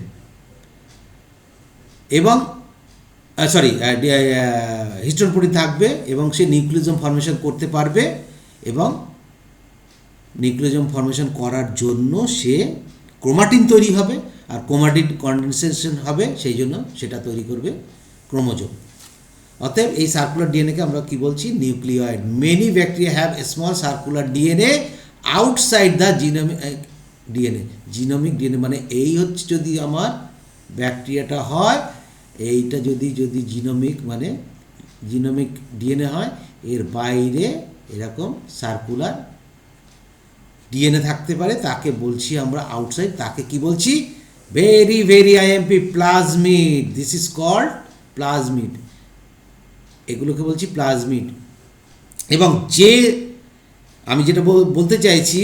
এবং হিস্টোন প্রোটিন থাকবে, এবং সে নিউক্লিওজোম ফর্মেশন করতে পারবে, এবং নিউক্লিওজোম ফর্মেশন করার জন্য সে ক্রোমাটিন তৈরি হবে, আর ক্রোমাটিন কন্ডেনসেশন হবে, সেই জন্য সেটা তৈরি করবে ক্রোমোজোম। অতএব এই সার্কুলার ডিএনএকে আমরা কি বলছি, nucleoid. Many bacteria have a small circular DNA outside the genomic DNA. Genomic DNA মানে এই হচ্ছে যদি আমার ব্যাকটেরিয়াটা হয়, এইটা যদি যদি জিনোমিক মানে জিনোমিক ডিএনএ হয়, এর বাইরে এরকম সার্কুলার ডিএনএ থাকতে পারে, তাকে বলছি আমরা আউটসাইড, তাকে কি বলছি, very very IMP plasmid, this is called plasmid, এগুলোকে বলছি প্লাজমিড। এবং যে আমি যেটা বলতে চাইছি,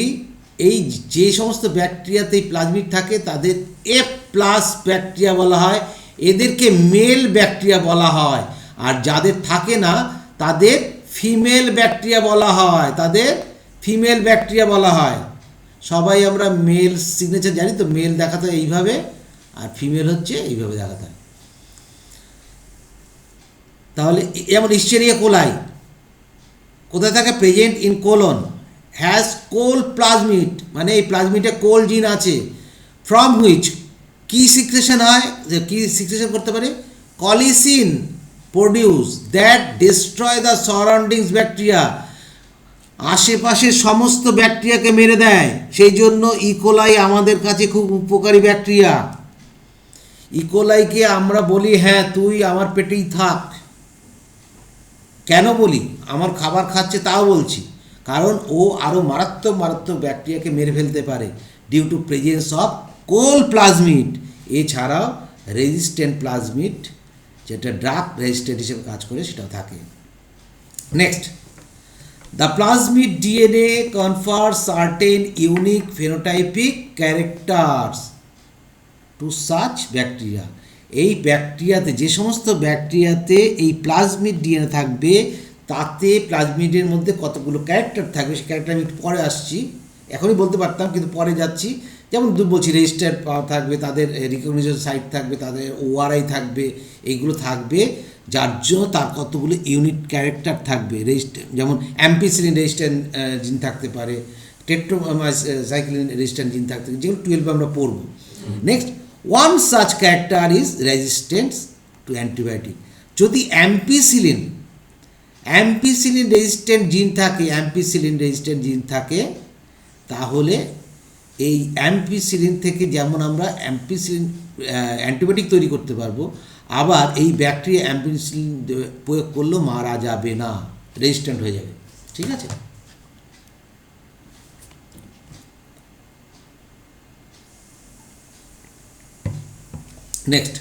এই যে সমস্ত ব্যাকটেরিয়াতে এই প্লাজমিড থাকে তাদের এফ প্লাস ব্যাকটেরিয়া বলা হয়, এদেরকে মেল ব্যাকটেরিয়া বলা হয়। আর যাদের থাকে না তাদের ফিমেল ব্যাকটেরিয়া বলা হয়, তাদের ফিমেল ব্যাকটেরিয়া বলা হয়। সবাই আমরা মেল সিগনেচার জানি তো, মেল দেখাতে হয় এইভাবে, আর ফিমেল হচ্ছে এইভাবে দেখাতে হয়। তাহলে যেমন ইস্টেরিয়া কোলাই কোথায় থাকে, present in colon, has col plasmid, মানে এই প্লাজমিডে কোল জিন আছে, ফ্রম হুইচ কি সিক্রেশন হয়, কি সিক্রেশন করতে পারে, colicin produce that destroy the surroundings bacteria, আশেপাশের সমস্ত ব্যাকটেরিয়াকে মেরে দেয়। সেই জন্য ইকোলাই আমাদের কাছে খুব উপকারী ব্যাকটেরিয়া। ইকোলাইকে আমরা বলি হ্যাঁ তুই আমার পেটেই থাক, কেন বলি, আমার খাবার খাচ্ছে তাও বলছি, কারণ ও আরও মারাত্মক মারাত্মক ব্যাকটেরিয়াকে মেরে ফেলতে পারে due to presence of col plasmid. এছাড়াও রেজিস্ট্যান্ট প্লাজমিড, যেটা ড্রাগ রেজিস্ট্যান্ট হিসেবে কাজ করে, সেটাও থাকে। Next, the plasmid DNA confers certain unique phenotypic characters to such bacteria. এই ব্যাকটেরিয়াতে, যে সমস্ত ব্যাকটেরিয়াতে এই প্লাজমিড ডিএনএ থাকবে, তাতে প্লাজমিডের মধ্যে কতগুলো ক্যারেক্টার থাকবে, সেই ক্যারেক্টার আমি একটু পরে আসছি, এখনই বলতে পারতাম কিন্তু পরে যাচ্ছি। যেমন বলছি রেজিস্টার্ড থাকবে, তাদের রিকগনিশন সাইট থাকবে, তাদের ওআরআই থাকবে, এইগুলো থাকবে, যার জন্য তার কতগুলো ইউনিট ক্যারেক্টার থাকবে। যেমন অ্যাম্পিসিলিন রেজিস্ট্যান্ট জিন থাকতে পারে, টেট্রাসাইক্লিন রেজিস্ট্যান্ট জিন থাকতে পারে, যেগুলো 12 আমরা পড়ব। Next, one such character is resistance to antibiotic. যদি অ্যাম্পিসিলিন রেজিস্ট্যান্ট জিন থাকে, অ্যাম্পিসিলিন রেজিস্ট্যান্ট জিন থাকে, তাহলে এই অ্যাম্পিসিলিন থেকে যেমন আমরা অ্যাম্পিসিলিন অ্যান্টিবায়োটিক তৈরি করতে পারবো, আবার এই ব্যাকটেরিয়া অ্যাম্পিসিলিন প্রয়োগ করলেও মারা যাবে না, রেজিস্ট্যান্ট হয়ে যাবে। ঠিক আছে। Next,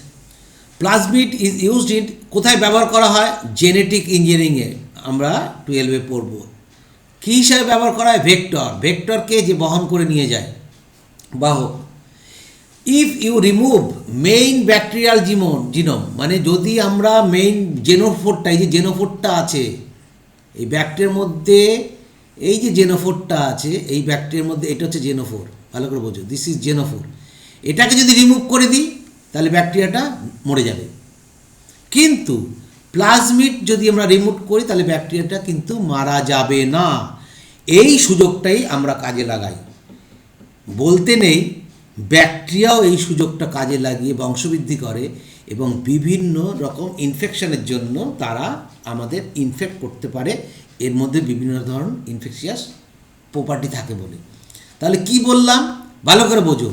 plasmid is used in, কোথায় ব্যবহার করা হয়, জেনেটিক ইঞ্জিনিয়ারিংয়ে আমরা 12-এ পড়ব। কী হিসাবে ব্যবহার করা হয়, ভেক্টরকে যে বহন করে নিয়ে যায়, বাহক। If you remove main bacterial genome, মানে যদি আমরা মেইন জেনোফোরটা, এই যে জেনোফোরটা আছে এই ব্যাকটেরিয়ার মধ্যে, এই যে জেনোফোরটা আছে এই ব্যাকটেরিয়ার মধ্যে, এটা হচ্ছে জেনোফোর, ভালো করে বোঝো, দিস ইজ জেনোফোর। এটাকে যদি রিমুভ করে দিই তাহলে ব্যাকটেরিয়াটা মরে যাবে। কিন্তু প্লাজমিড যদি আমরা রিমুভ করি তাহলে ব্যাকটেরিয়াটা কিন্তু মারা যাবে না। এই সুযোগটাই আমরা কাজে লাগাই। বলতে নেই, ব্যাকটেরিয়াও এই সুযোগটা কাজে লাগিয়ে বংশবৃদ্ধি করে এবং বিভিন্ন রকম ইনফেকশনের জন্য তারা আমাদের ইনফেক্ট করতে পারে, এর মধ্যে বিভিন্ন ধরনের ইনফেকশিয়াস প্রপার্টি থাকে বলে। তাহলে কি বললাম, ভালো করে বোঝো।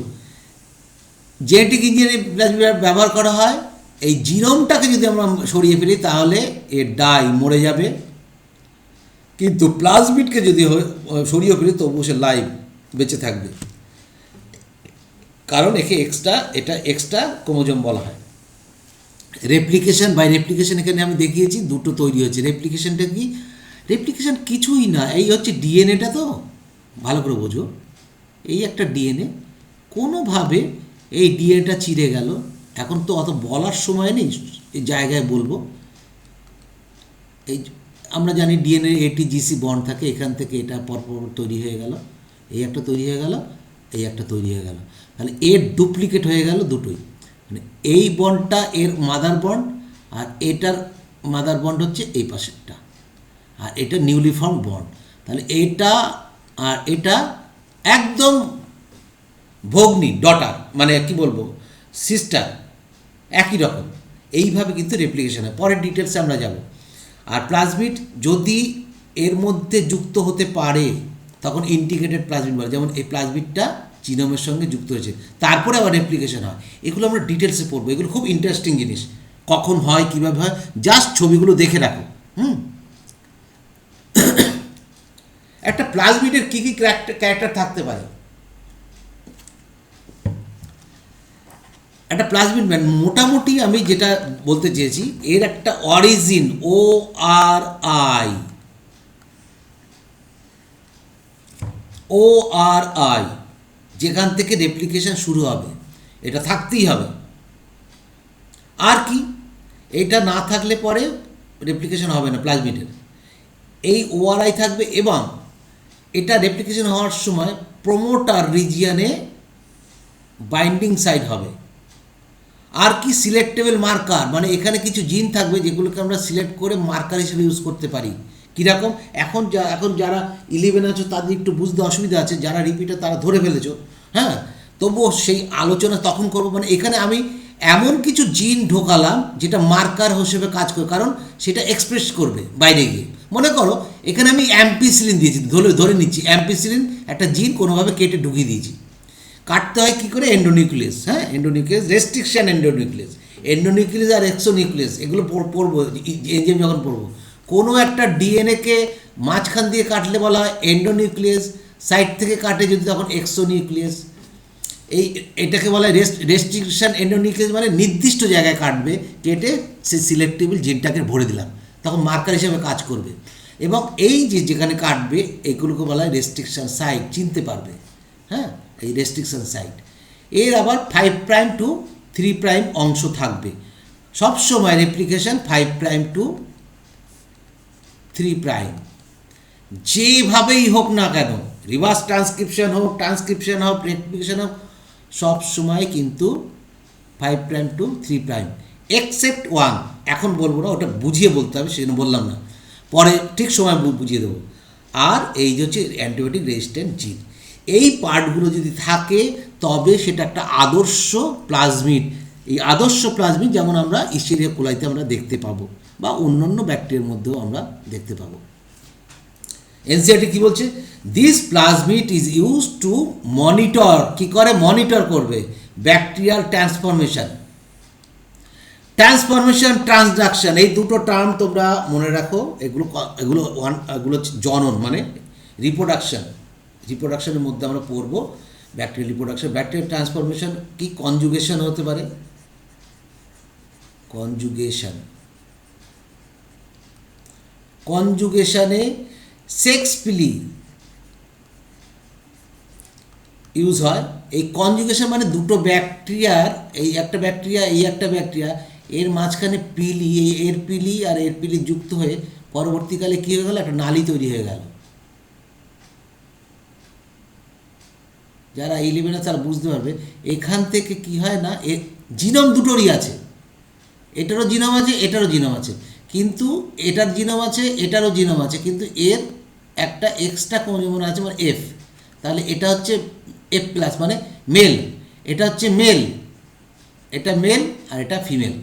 জেনেটিক ইঞ্জিনিয়ারিং ব্যবহার করা হয়, এই জিনোমটাকে যদি আমরা সরিয়ে ফেলি তাহলে এর মরে যাবে, কিন্তু প্লাজমিডকে যদি সরিয়ে ফেলি তবুও সে লাইভ বেঁচে থাকবে, কারণ এটা এক্সট্রা ক্রোমোজোম বলা হয়। রেপ্লিকেশন এখানে আমি দেখিয়েছি, দুটো তৈরি হয়েছে। রেপ্লিকেশনটা কি, রেপ্লিকেশন কিছুই না, এই হচ্ছে ডিএনএটা, তো ভালো করে বোঝো, এই একটা ডিএনএ, কোনোভাবে এই ডিএনএটা চিড়ে গেল, এখন তো অত বলার সময় নেই, এই জায়গায় বলবো। এই আমরা জানি ডিএনএ ATGC বন্ড থাকে, এখান থেকে এটা পরপর তৈরি হয়ে গেল, এই একটা তৈরি হয়ে গেল, এই একটা তৈরি হয়ে গেল, তাহলে এর ডুপ্লিকেট হয়ে গেল দুটোই, মানে এই বন্ডটা এর মাদার বন্ড, আর এটার মাদার বন্ড হচ্ছে এই পাশেরটা, আর এটা নিউলি ফর্ম বন্ড। তাহলে এটা আর এটা একদম ভগ্নী, ডটার, মানে কি বলবো, সিস্টার, একই রকম। এইভাবে কিন্তু রেপ্লিকেশন হয়, পরের ডিটেলসে আমরা যাব। আর প্লাজমিড যদি এর মধ্যে যুক্ত হতে পারে তখন ইন্টিগ্রেটেড প্লাজমিড বলে, যেমন এই প্লাজমিডটা জিনোমের সঙ্গে যুক্ত হয়েছে, তারপরে আবার রেপ্লিকেশন হয়। এগুলো আমরা ডিটেলসে পড়বো, এগুলো খুব ইন্টারেস্টিং জিনিস। কখন হয়, কীভাবে হয়, জাস্ট ছবিগুলো দেখে রাখো। একটা প্লাজমিডের কী কী ক্যারেক্টার থাকতে পারে? একটা প্লাজমিড ম্যান মোটামুটি আমি যেটা বলতে চেয়েছি, এর একটা অরিজিন ORI যেখান থেকে রেপ্লিকেশন শুরু হবে, এটা থাকতেই হবে। আর কি, এটা না থাকলে পরে রেপ্লিকেশন হবে না প্লাজমিডের। এই ORI থাকবে এবং এটা রেপ্লিকেশন হওয়ার সময় প্রোমোটার রিজিয়নে বাইন্ডিং সাইট হবে। আর কি, সিলেক্টেবল মার্কার, মানে এখানে কিছু জিন থাকবে যেগুলোকে আমরা সিলেক্ট করে মার্কার হিসেবে ইউজ করতে পারি। কীরকম, এখন যারা 11 আছো তাদের একটু বুঝতে অসুবিধা আছে, যারা রিপিটার তারা ধরে ফেলেছো, হ্যাঁ, তবুও সেই আলোচনা তখন করবো। মানে এখানে আমি এমন কিছু জিন ঢোকালাম যেটা মার্কার হিসেবে কাজ করে, কারণ সেটা এক্সপ্রেস করবে বাইরে গিয়ে। মনে করো এখানে আমি অ্যাম্পিসিলিন দিয়েছি, ধরে নিচ্ছি অ্যাম্পিসিলিন একটা জিন কোনোভাবে কেটে ঢুকিয়ে দিয়েছি। কাটতে হয় কী করে? এন্ডোনিউক্লিয়াস, হ্যাঁ, এন্ডোনিউক্লিয়াস, রেস্ট্রিকশন এন্ডোনিউক্লিয়াস আর এক্সোনিউক্লিয়াস, এগুলো পড়বো এনজাইম যখন পড়বো। কোনো একটা ডিএনএকে মাঝখান দিয়ে কাটলে বলা হয় এন্ডোনিউক্লিয়াস, সাইড থেকে কাটে যদি তখন এক্সোনিউক্লিয়াস। এটাকে বলা হয় রেস্ট্রিকশন এন্ডোনিউক্লিয়াস, মানে নির্দিষ্ট জায়গায় কাটবে, কেটে সেই সিলেক্টেবল জিনটাকে ভরে দিলাম, তখন মার্কার হিসেবে কাজ করবে। এবং এই যেখানে কাটবে এগুলোকে বলা হয় রেস্ট্রিকশন সাইট, চিনতে পারবে, হ্যাঁ, এই রেস্ট্রিকশন সাইট। এর আবার 5' to 3' অংশ থাকবে সবসময়, রেপ্লিকেশন 5' to 3', যেভাবেই হোক না কেন, রিভার্স ট্রান্সক্রিপশন হোক, রেপ্লিকেশন হোক, সবসময় কিন্তু 5' to 3', এক্সেপ্ট 1। এখন বলবো না, ওটা বুঝিয়ে বলতে হবে, সেজন্য বললাম না, পরে ঠিক সময় বুঝিয়ে দেবো। আর এই যে হচ্ছে অ্যান্টিবায়োটিক রেজিস্ট্যান্ট জিন, এই পার্টগুলো যদি থাকে তবে সেটা একটা আদর্শ প্লাজমিড। এই আদর্শ প্লাজমিড যেমন আমরা ইশিরিয়া কোলাইতে আমরা দেখতে পাবো, বা অন্যান্য ব্যাকটেরিয়ার মধ্যেও আমরা দেখতে পাবো। এনসিআরটি কী বলছে? This plasmid is use to monitor, কী করে? মনিটর করবে ব্যাকটেরিয়াল ট্রান্সফরমেশন, ট্রান্সডাকশন, এই দুটো টার্ম তোমরা মনে রাখো। এগুলো জনন মানে রিপ্রোডাকশনের মধ্যে আমরা পড়বো। ব্যাকটেরিয়াল রিপ্রোডাকশন, ব্যাকটেরিয়াল ট্রান্সফরমেশন কি? কনজুগেশন হতে পারে, কনজুগেশনে সেক্স পিলি ইউজ হয়। এই কনজুগেশন মানে দুটো ব্যাকটেরিয়ার, এই একটা ব্যাকটেরিয়া, এর মাঝখানে পিলি, এর পিলি আর এর পিলি যুক্ত হয়ে পরবর্তীকালে কী হয়ে গেল? একটা নালী তৈরি হয়ে গেল। যারা 11 তারা বুঝতে পারবে। এখান থেকে কি হয় না, জিনোম দুটোরই আছে, এটারও জিনোম আছে, এটারও জিনোম আছে, কিন্তু এটার জিনোম আছে, এটারও জিনোম আছে, কিন্তু এর একটা এক্সট্রা ক্রোমোজোম আছে, মানে F। তাহলে এটা হচ্ছে F+, মানে মেল, এটা হচ্ছে মেল, এটা মেল আর এটা ফিমেল।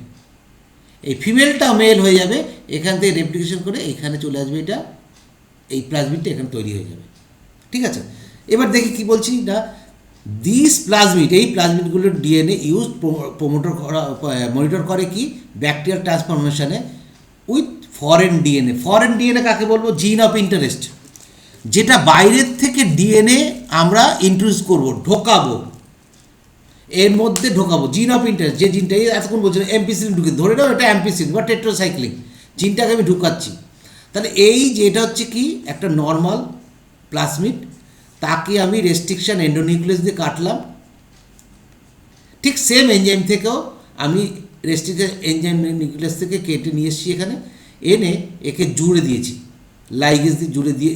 এই ফিমেলটা মেল হয়ে যাবে, এখান থেকে রেপ্লিকেশন করে এখানে চলে আসবে, এটা এই প্লাজমিডটা এখানে তৈরি হয়ে যাবে। ঠিক আছে, এবার দেখি কি বলছি না, দিস প্লাজমিড, এই প্লাজমিডগুলোর ডিএনএ ইউজ মনিটর করে কি? ব্যাকটেরিয়াল ট্রান্সফরমেশনে উইথ ফরেন ডিএনএ কাকে বলবো? জিন অফ ইন্টারেস্ট, যেটা বাইরের থেকে ডিএনএ আমরা ইন্ট্রোডিউস করবো, ঢোকাবো, এর মধ্যে ঢোকাবো জিন অফ ইন্টারেস্ট, যে জিনটা এতক্ষণ বলছিল অ্যাম্পিসিলিন ঢুকে, ধরে নাও এটা অ্যাম্পিসিলিন বা টেট্রাসাইক্লিন, জিনটাকে আমি ঢুকাচ্ছি। তাহলে এই যে এটা হচ্ছে কি? একটা নর্মাল প্লাজমিড, তাকে আমি রেস্ট্রিকশন এন্ডোনিউক্লিয়াস দিয়ে কাটলাম। ঠিক সেম এনজাইম থেকেও আমি রেস্ট্রিকশন এনজাইম নিউক্লিয়াস থেকে কেটে নিয়ে এসেছি, এখানে এনে একে জুড়ে দিয়েছি, লাইগেজ দিয়ে জুড়ে দিয়ে।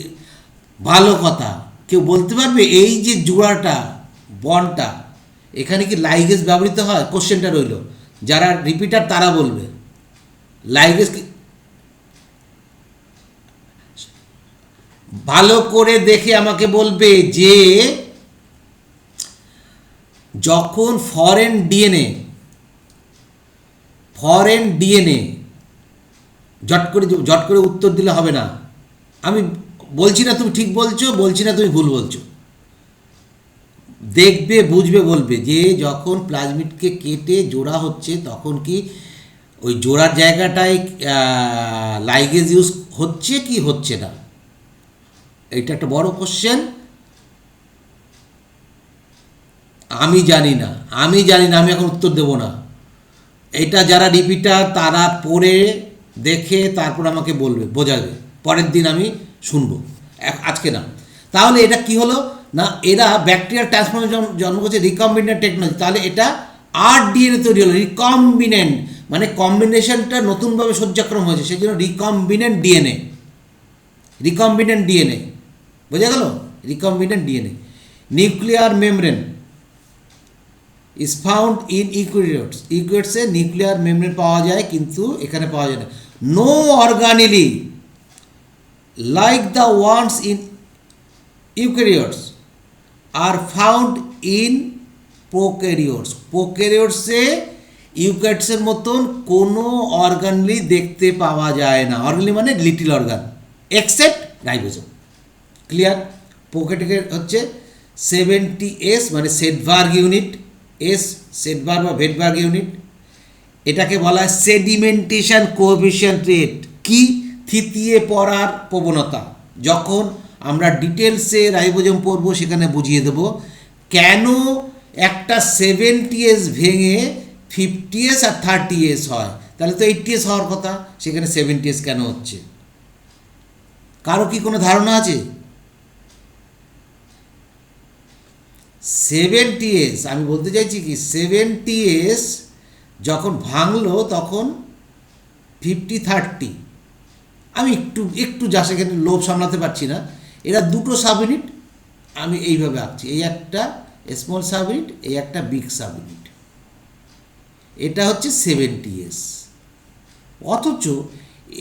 ভালো কথা, কেউ বলতে পারবে এই যে জোড়াটা, বন্ডটা, এখানে কি লাইগেজ ব্যবহৃত হয়? কোশ্চেনটা রইল, যারা রিপিটার তারা বলবে লাইগেজ কি। ভালো করে দেখে আমাকে বলবে যে যখন ফরেন ডিএনএ জট করে উত্তর দিলে হবে না। আমি বলছি না তুমি ঠিক বলছো, বলছি না তুমি ভুল বলছো, দেখবে, বুঝবে, বলবে যে যখন প্লাজমিডকে কেটে জোড়া হচ্ছে তখন কি ওই জোড়ার জায়গাটায় লাইগেজ ইউজ হচ্ছে কি হচ্ছে না, এটা একটা বড় কোশ্চেন। আমি জানি না, আমি এখন উত্তর দেব না। এটা যারা রিপিটার তারা পড়ে দেখে তারপর আমাকে বলবে, বোঝাবে, পরের দিন আমি শুনবো, আজকে না। তাহলে এটা কি হলো না, এরা ব্যাকটেরিয়াল ট্রান্সফরমেশন জন্ম করছে রিকম্বিনেন্ট টেকনোলজি। তাহলে এটা RDNA তৈরি হলো, রিকম্বিনেন্ট মানে কম্বিনেশনটা নতুনভাবে সজ্জাক্রম হয়েছে, সেই জন্য রিকম্বিনেন্ট ডিএনএ, বোঝা গেল? Recombinant DNA. Nuclear membrane is found in eukaryotes. ইউক্যারিওটসে নিউক্লিয়ার মেমব্রেন পাওয়া যায়, কিন্তু এখানে পাওয়া যায় না। No organelle like the ones in eukaryotes are found in prokaryotes. প্রোক্যারিওটসে ইউক্যারিওটসের মতন কোনো অর্গানলি দেখতে পাওয়া যায় না। অর্গানলি মানে little organ, except ribosome. Clear? প্রোক্যারিওটের হচ্ছে 70S মানে সেডবার্গ ইউনিট, এস সেডবার্গ বা ভেটবার্গ ইউনিট। এটাকে বলা হয় সেডিমেন্টেশন কোএফিসিয়েন্ট রেট। কি? থিতিয়ে পড়ার প্রবণতা। যখন আমরা ডিটেলসে রাইবোজোম পড়বো সেখানে বুঝিয়ে দেব কেন একটা 70S ভেঙে 50S আর 30S হয়। তাহলে তো 80S হওয়ার কথা, সেখানে 70S কেন হচ্ছে? কারো কি কোনো ধারণা আছে? 70S, আমি বলতে চাইছি কি, 70S যখন ভাঙলো তখন 50-30, আমি একটু যা সেখানে লোভ সামলাতে পারছি না। এরা দুটো সাব ইউনিট আমি এইভাবে আঁকছি, এই একটা স্মল সাব ইউনিট, এই একটা বিগ সাব ইউনিট। এটা হচ্ছে 70S, অথচ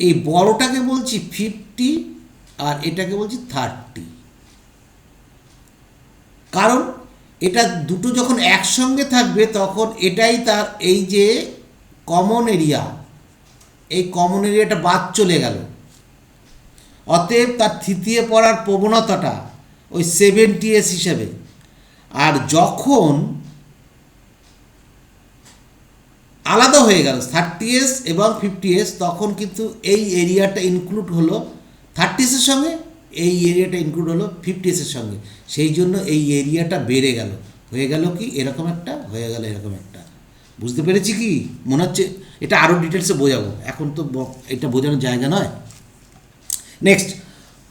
এই বড়টাকে বলছি 50 আর এটাকে বলছি 30। কারণ এটা দুটো যখন একসঙ্গে থাকবে তখন এটাই তার এই যে কমন এরিয়া, এই কমন এরিয়াটা বাদ চলে গেল। অতএব তার থিতিয়ে পড়ার প্রবণতাটা ওই 70S হিসাবে। আর যখন আলাদা হয়ে গেল 30S এবং 50S, তখন কিন্তু এই এরিয়াটা ইনক্লুড হলো 30S-এর সঙ্গে, এই এরিয়াটা ইনক্লুড হলো 50S-এর সঙ্গে। সেই জন্য এই এরিয়াটা বেড়ে গেল, হয়ে গেল কি এরকম একটা, হয়ে গেল এরকম একটা। বুঝতে পেরেছি কি? মনে হচ্ছে এটা আরও ডিটেলসে বোঝাবো, এখন তো এটা বোঝানোর জায়গা নয়। Next,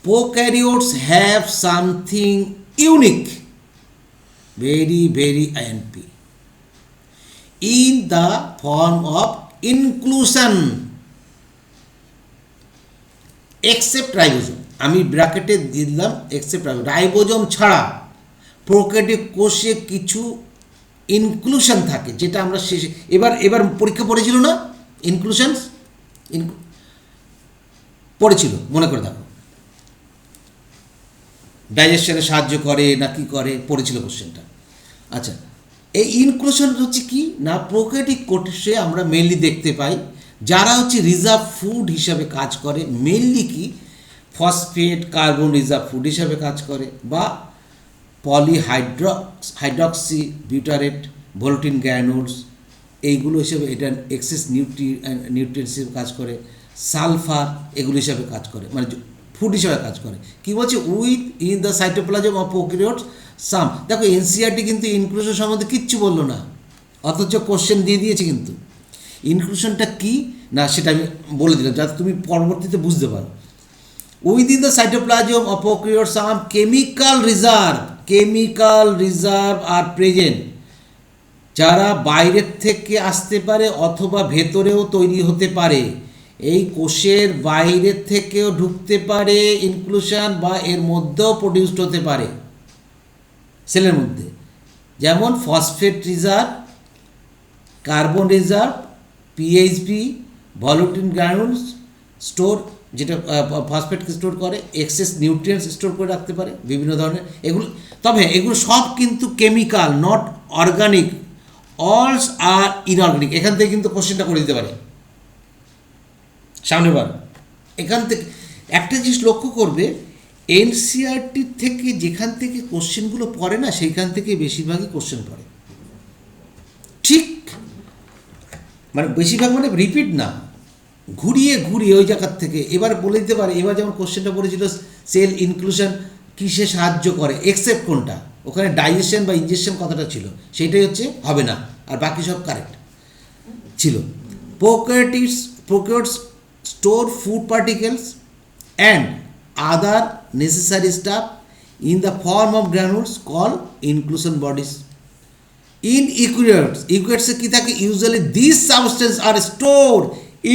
prokaryotes have something unique, very INP, in the form of inclusion except ribosome. আমি ব্র্যাকেটে দিলাম এক্সেপ্ট রাইবোজোম ছাড়া প্রোক্যারিওটিক কোষে কিছু ইনক্লুশন থাকে, যেটা আমরা শেষে এবার পরীক্ষা পড়েছিল না, ইনক্লুশনস পড়েছিল, মনে করে দেখো। ডাইজেশনে সাহায্য করে না কি করে, পড়েছিল কোশ্চেনটা। আচ্ছা, এই ইনক্লুশন হচ্ছে কি না, প্রোক্যারিওটিক কোষে আমরা মেনলি দেখতে পাই যারা হচ্ছে রিজার্ভ ফুড হিসাবে কাজ করে। মেনলি কি, ফসফেট কার্বন রিজার্ভ ফুড হিসাবে কাজ করে, বা হাইড্রক্সি বিউটারেট, ভোল্টিন গ্র্যানুলস, এইগুলো হিসেবে এটা এক্সেস নিউট্রিয়েন্টস হিসেবে কাজ করে। সালফার এগুলো হিসাবে কাজ করে, মানে ফুড হিসাবে কাজ করে। কী বলছে, within the cytoplasm of prokaryotes some. দেখো এনসিআরটি কিন্তু ইনক্লুশন সম্বন্ধে কিচ্ছু বললো না, অথচ কোশ্চেন দিয়ে দিয়েছে। কিন্তু ইনক্লুশনটা কী না সেটা আমি বলে দিলাম যাতে তুমি পরবর্তীতে বুঝতে পারো। Within the cytoplasm of prokaryotes some chemical reserve are present, যারা বাইরের থেকে আসতে পারে অথবা ভেতরেও তৈরি হতে পারে। এই কোষের বাইরের থেকেও ঢুকতে পারে ইনক্লুশন, বা এর মধ্যেও প্রডিউসড হতে পারে সেলের মধ্যে। যেমন phosphate reserve, carbon reserve, PHB, volutin granules store, যেটা ফসফেটকে স্টোর করে, এক্সেস নিউট্রিয়েন্টস স্টোর করে রাখতে পারে, বিভিন্ন ধরনের এগুলো। তবে এগুলো সব কিন্তু কেমিক্যাল, নট অর্গানিক। অলস আর ইনঅর্গানিক। এখান থেকে কিন্তু কোশ্চেনটা করে দিতে পারে সামনের বার। এখান থেকে একটা জিনিস লক্ষ্য করবে, এনসিইআরটি থেকে যেখান থেকে কোশ্চেনগুলো পড়ে না সেইখান থেকে বেশিরভাগই কোশ্চেন পড়ে, ঠিক মানে বেশিরভাগ মানে রিপিট না, ঘুরিয়ে ঘুরিয়ে ওই জায়গার থেকে এবার বলে দিতে পারে। এবার যেমন কোশ্চেনটা পড়েছিল সেল ইনক্লুশন কিসে সাহায্য করে, এক্সেপ্ট কোনটা, ওখানে ডাইজেশন বা ইনজেকশন কথাটা ছিল, সেইটাই হচ্ছে হবে না, আর বাকি সব কারেক্ট ছিল। Prokaryotes store food particles and other necessary stuff in the form of granules call inclusion bodies. In ইকুয়েটসে কী থাকে, usually this substance are store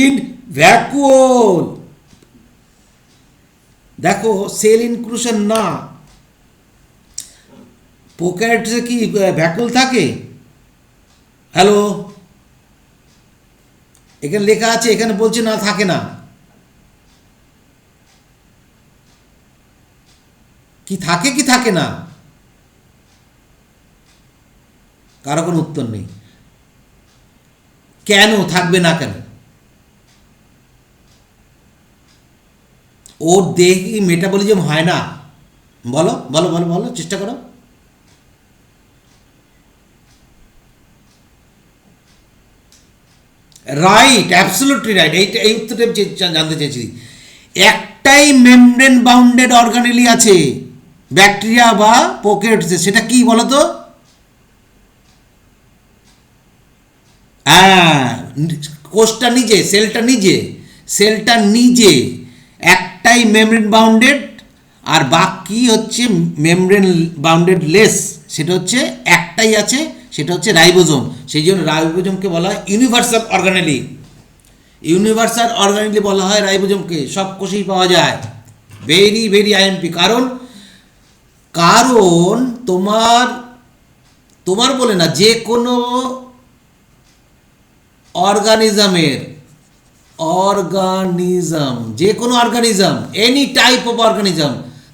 in vacuole. দেখো সেল ইনক্লুশন না, প্রোক্যারিওটসে কি ভ্যাকুওল থাকে? হ্যালো, এখানে লেখা আছে, এখানে বলছে না থাকে না, কি থাকে কি থাকে না? কারো কোনো উত্তর নেই। কেন থাকবে না কেন? ওর দেহে কি মেটাবলিজম হয় না? বলো বলো বলো বলো, চেষ্টা করো। Right, absolutely right. এই উত্তরটা জানতে চাইছি। একটাই মেমব্রেন বাউন্ডেড অর্গানেলি আছে ব্যাকটেরিয়া বা প্রোক্যারিওটসে, সেটা কি বলো তো? হ্যাঁ, কোষটা নিজে, সেলটা নিজে একটাই মেমব্রেন বাউন্ডেড, আর বাকি হচ্ছে মেমব্রেন বাউন্ডেড লেস, সেটা হচ্ছে একটাই আছে, সেটা হচ্ছে রাইবোজোম। সেই জন্য রাইবোজোমকে বলা হয় ইউনিভার্সাল অর্গানেলি। ইউনিভার্সাল অর্গানেলি বলা হয় রাইবোজোমকে, সব কোষেই পাওয়া যায়। Very very IMP. কারণ কারণ তোমার বলে না, যে কোনো যে কোনো organism, any type of organism,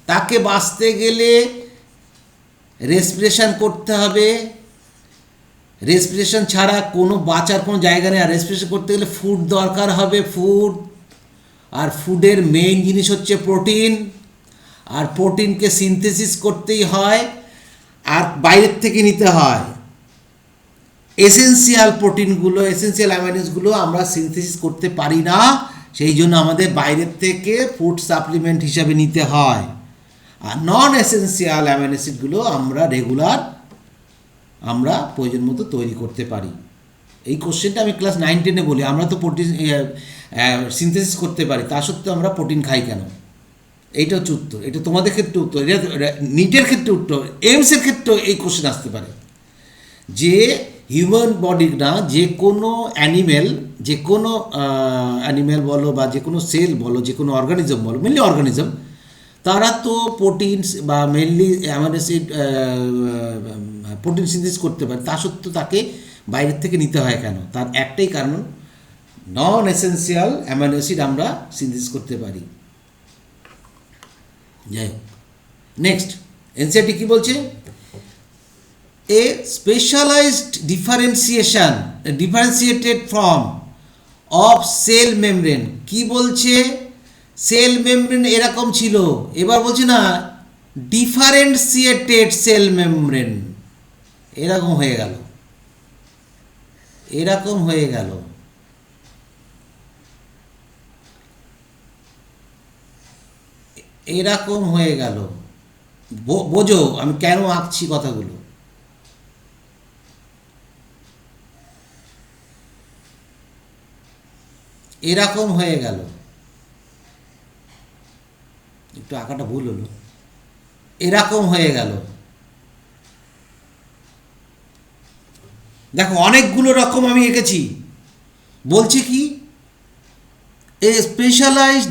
তাকে বাঁচতে গেলে রেসপিরেশন করতে হবে। রেসপিরেশন ছাড়া কোনো বাঁচার কোনো জায়গা নেই। আর রেসপিরেশন করতে গেলে ফুড দরকার হবে, ফুড। আর ফুডের মেইন জিনিস হচ্ছে প্রোটিন, আর প্রোটিনকে সিনথেসিস করতেই হয়, আর বাইরের থেকে নিতে হয়। এসেন্সিয়াল প্রোটিনগুলো, এসেন্সিয়াল অ্যামাইনোসগুলো আমরা সিনথেসিস করতে পারি না, সেই জন্য আমাদের বাইরের থেকে ফুড সাপ্লিমেন্ট হিসাবে নিতে হয়। আর নন এসেন্সিয়াল অ্যামাইনো অ্যাসিডগুলো আমরা প্রয়োজন মতো তৈরি করতে পারি। এই কোশ্চেনটা আমি ক্লাস 9-10 বলি, আমরা তো প্রোটিন সিনথেসিস করতে পারি, তা সত্ত্বেও আমরা প্রোটিন খাই কেন? এইটা হচ্ছে উত্তর। এটা তোমাদের ক্ষেত্রে উত্তর, এটা নিটের ক্ষেত্রে উত্তর, এইমসের ক্ষেত্রেও এই কোশ্চেন আসতে পারে যে হিউম্যান বডি না, যে কোনো অ্যানিম্যাল বলো বা যে কোনো সেল বলো, যে কোনো অর্গানিজম বলো, মেনলি অর্গানিজম, তারা তো প্রোটিনস বা mainly amino acid protein synthesis করতে পারে, তা সত্ত্বেও তাকে বাইরের থেকে নিতে হয় কেন? তার একটাই কারণ, নন এসেন্সিয়াল অ্যামাইনো অ্যাসিড আমরা সিনথেসিস করতে পারি। যাই হোক, নেক্সট এনসিইআরটি কী বলছে? A specialized differentiated form of cell membrane। কি বলছে? সেল মেমব্রেন এরকম ছিল, এবার বলছে না ডিফারেন্সিয়েটেড সেল মেমব্রেন, এরকম হয়ে গেল, এরকম হয়ে গেল। এরকম হয়ে গেল। বোঝো আমি কেন আঁকছি কথাগুলো। এরকম হয়ে গেল, একটু আঁকাটা ভুল হলো, এরকম হয়ে গেল। দেখো অনেকগুলো রকম আমি এঁকেছি। বলছে কি, এ specialised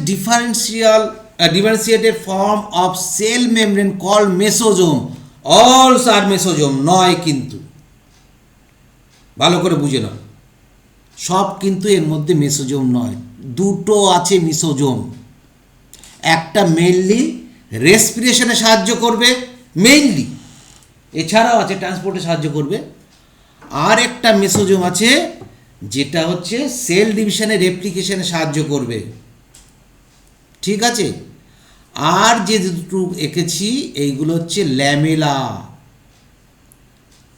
differentiated form of cell membrane called mesosome। all are mesosome নয়, কিন্তু ভালো করে বুঝে নাও, সব কিন্তু এর মধ্যে মেসোজোম নয়, দুটো আছে মিসোজোম। একটা মেইনলি রেসপিরেশনে সাহায্য করবে, মেইনলি, এছাড়াও আছে ট্রান্সপোর্টে সাহায্য করবে। আর একটা মেসোজোম আছে যেটা হচ্ছে সেল ডিভিশনে রেপ্লিকেশনে সাহায্য করবে, ঠিক আছে? আর যে দুটো এঁকেছি এইগুলো হচ্ছে ল্যামেলা,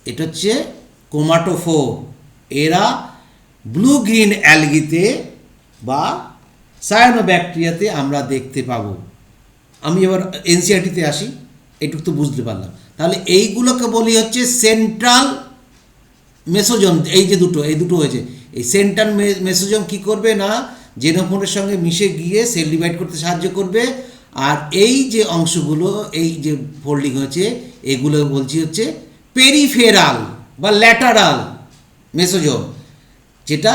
এটা হচ্ছে ক্রোমাটোফোর। এরা ব্লু গ্রিন অ্যালগিতে বা সায়ানোব্যাকটেরিয়াতে আমরা দেখতে পাবো। আমি এবার এনসিআরটিতে আসি, এটুকু তো বুঝতে পারলাম। তাহলে এইগুলোকে বলি হচ্ছে সেন্ট্রাল মেসোজোম। এই যে দুটো, এই দুটো হয়েছে, এই সেন্ট্রাল মেসোজোম কী করবে না, জেনোফোনের সঙ্গে মিশে গিয়ে সেল ডিভাইড করতে সাহায্য করবে। আর এই যে অংশগুলো, এই যে ফোল্ডিং হয়েছে, এগুলো বলছি হচ্ছে পেরিফেরাল বা ল্যাটারাল মেসোজোম, যেটা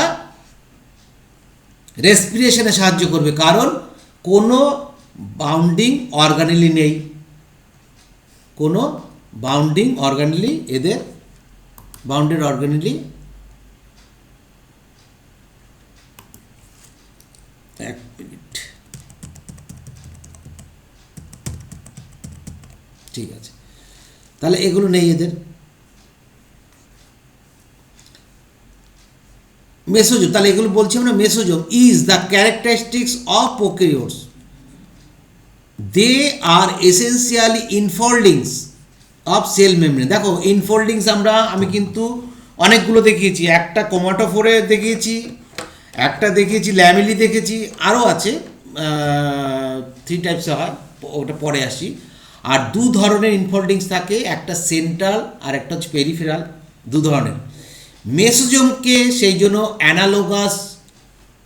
রেসপিরেশনে সাহায্য করবে, কারণ কোনো বাউন্ডিং অর্গানেলি নেই, কোনো বাউন্ডিং অর্গানেলি, এদের বাউন্ডেড অর্গানেলি এক মিনিট, ঠিক আছে, তাহলে এগুলো নেই এদের। মেসোজোম, তাহলে এগুলো বলছি আমরা mesosome is the characteristics of prokaryotes, they are essentially infoldings of cell membrane. দেখো ইনফোল্ডিংস আমি কিন্তু অনেকগুলো দেখিয়েছি, একটা ক্রোমাটোফোরে দেখিয়েছি, একটা দেখিয়েছি ল্যামেলি দেখেছি, আরও আছে 3 টাইপসে হয়, ওটা পরে আসি। আর দু ধরনের ইনফোল্ডিংস থাকে, একটা সেন্ট্রাল আর একটা হচ্ছে পেরিফেরাল, দু ধরনের। মেসোজোমকে সেই জন্য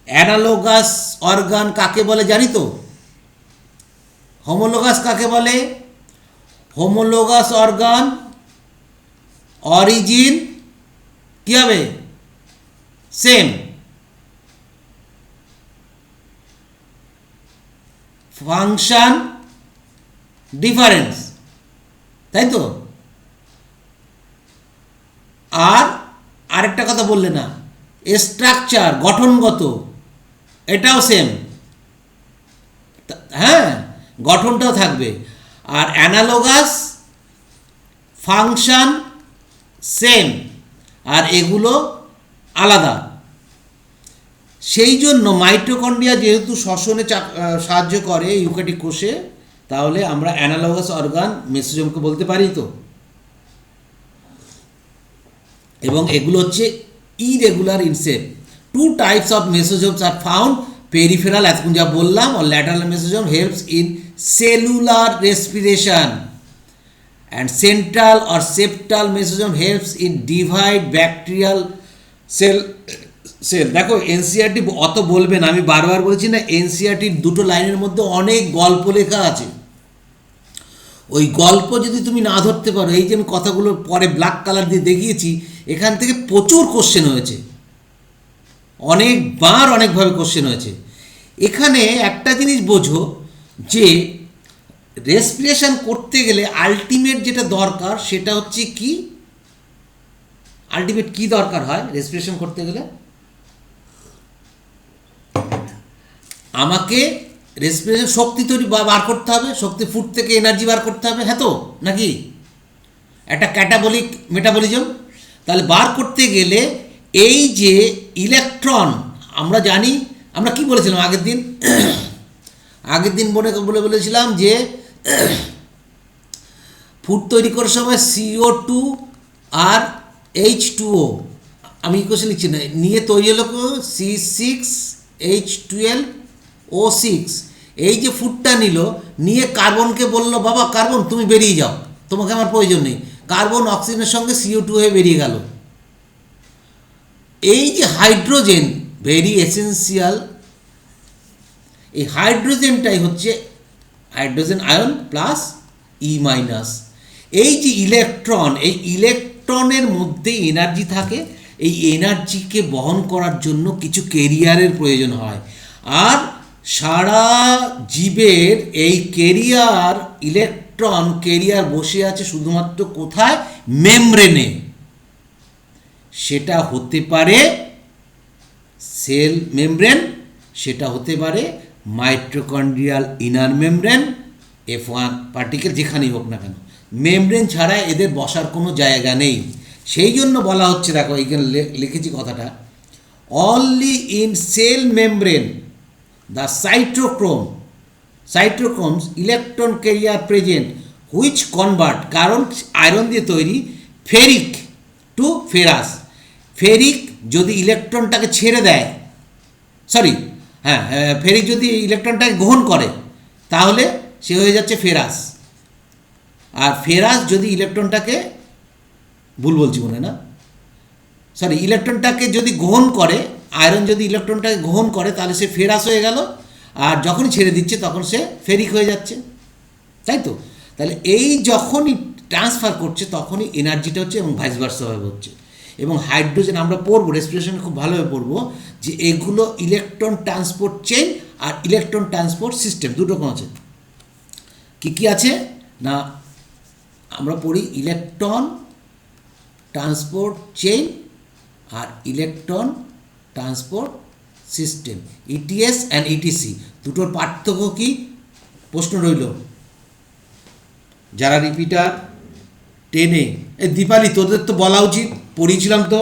অ্যানালোগাস অর্গান কাকে বলে জানি তো? হোমোলোগাস কাকে বলে? হোমোলোগাস অর্গান অরিজিন কী হবে? সেম, ফাংশন ডিফারেন্স, তাই তো? আর আরেকটা কথা বললে না, স্ট্রাকচার, গঠনগত, এটাও সেম, হ্যাঁ, গঠনটাও থাকবে। আর অ্যানালোগাস, ফাংশন সেম, আর এগুলো আলাদা। সেই জন্য মাইটোকন্ড্রিয়া যেহেতু শ্বসনে সাহায্য করে ইউক্যারিওটিক কোষে, তাহলে আমরা অ্যানালোগাস অর্গান মেসোজোমকে বলতে পারি তো। এবং এগুলো হচ্ছে irregular in shape. 2 types of mesosomes are found, peripheral এতক্ষণ যা বললাম, আর lateral mesosome helps in cellular respiration, and central or septal mesosome helps in divide bacterial cell. দেখো এনসিআরটি অত বলবে না, আমি বারবার বলছি না, এনসিআরটির দুটো লাইনের মধ্যে অনেক গল্প লেখা আছে। ওই গল্প যদি তুমি না ধরতে পারো, এই যে আমি কথাগুলো পরে ব্ল্যাক কালার দিয়ে দেখিয়েছি, এখান থেকে প্রচুর কোশ্চেন হয়েছে, অনেকবার অনেকভাবে কোশ্চেন হয়েছে। এখানে একটা জিনিস বোঝো যে রেসপিরেশন করতে গেলে আলটিমেট যেটা দরকার সেটা হচ্ছে কি, আলটিমেট কি দরকার হয় রেসপিরেশন করতে গেলে? আমাকে রেসপিরেশন শক্তি তৈরি বার করতে হবে, শক্তি ফুড থেকে এনার্জি বার করতে হবে, হ্যাঁ তো নাকি? একটা ক্যাটাবলিক মেটাবলিজম। তাহলে বার করতে গেলে এই যে ইলেকট্রন, আমরা জানি, আমরা কি বলেছিলাম আগের দিন বলেছিলাম যে ফুড তৈরি করার সময় CO2 আর H2O, আমি ইকুয়েশন লিখছি না, নিয়ে তৈরি হলো C6H12O6। এই যে ফুডটা নিয়ে কার্বনকে বললো, বাবা কার্বন তুমি বেরিয়ে যাও, তোমাকে আমার প্রয়োজন নেই। কার্বন অক্সিজেনের সঙ্গে CO2 হয়ে বেরিয়ে গেল। এই যে হাইড্রোজেন, ভেরি এসেন্সিয়াল, এই হাইড্রোজেনটাই হচ্ছে হাইড্রোজেন আয়ন প্লাস E-। এই যে ইলেকট্রন, এই ইলেকট্রনের মধ্যে এনার্জি থাকে, এই এনার্জিকে বহন করার জন্য কিছু কেরিয়ারের প্রয়োজন হয়। আর সারা জীবের এই ইলেকট্রন কেরিয়ার বসে আছে শুধুমাত্র কোথায়? মেমব্রেনে। সেটা হতে পারে সেল মেমব্রেন, সেটা হতে পারে mitochondrial inner membrane, F1 particle, যেখানেই হোক না কেন, মেমব্রেন ছাড়া এদের বসার কোনো জায়গা নেই। সেই জন্য বলা হচ্ছে, দেখো এইখানে লিখেছি কথাটা, only in cell membrane the cytochrome cytochromes electron carrier present which convert, কারণ আয়রন দিয়ে তৈরি, ফেরিক টু ফেরাস। ফেরিক যদি ইলেকট্রনটাকে ছেড়ে দেয়, ফেরিক যদি ইলেকট্রনটাকে গ্রহণ করে তাহলে সে হয়ে যাচ্ছে ফেরাস। আর ফেরাস যদি ইলেকট্রনটাকে, ভুল বলছি মনে না, ইলেকট্রনটাকে যদি গ্রহণ করে, আয়রন যদি ইলেকট্রনটাকে গ্রহণ করে তাহলে সে ফেরাস হয়ে গেল, আর যখনই ছেড়ে দিচ্ছে তখন সে ফেরিক হয়ে যাচ্ছে, তাই তো? তাহলে এই যখনই ট্রান্সফার করছে তখনই এনার্জিটা হচ্ছে এবং ভাইস ভার্সাভাবে হচ্ছে। এবং হাইড্রোজেন আমরা পড়বো, রেসপিরেশন খুব ভালোভাবে পড়বো, যে এগুলো ইলেকট্রন ট্রান্সপোর্ট চেইন আর ইলেকট্রন ট্রান্সপোর্ট সিস্টেম, দুটো রকম আছে। কী কী আছে না, আমরা পড়ি ইলেকট্রন ট্রান্সপোর্ট চেইন আর electron transport system, ETS and ETC. দুটোর পার্থক্য কি? প্রশ্ন রইল যারা রিপিটার 10-এ, এই দীপালি তোদের তো বলা উচিত, পড়িয়েছিলাম তো।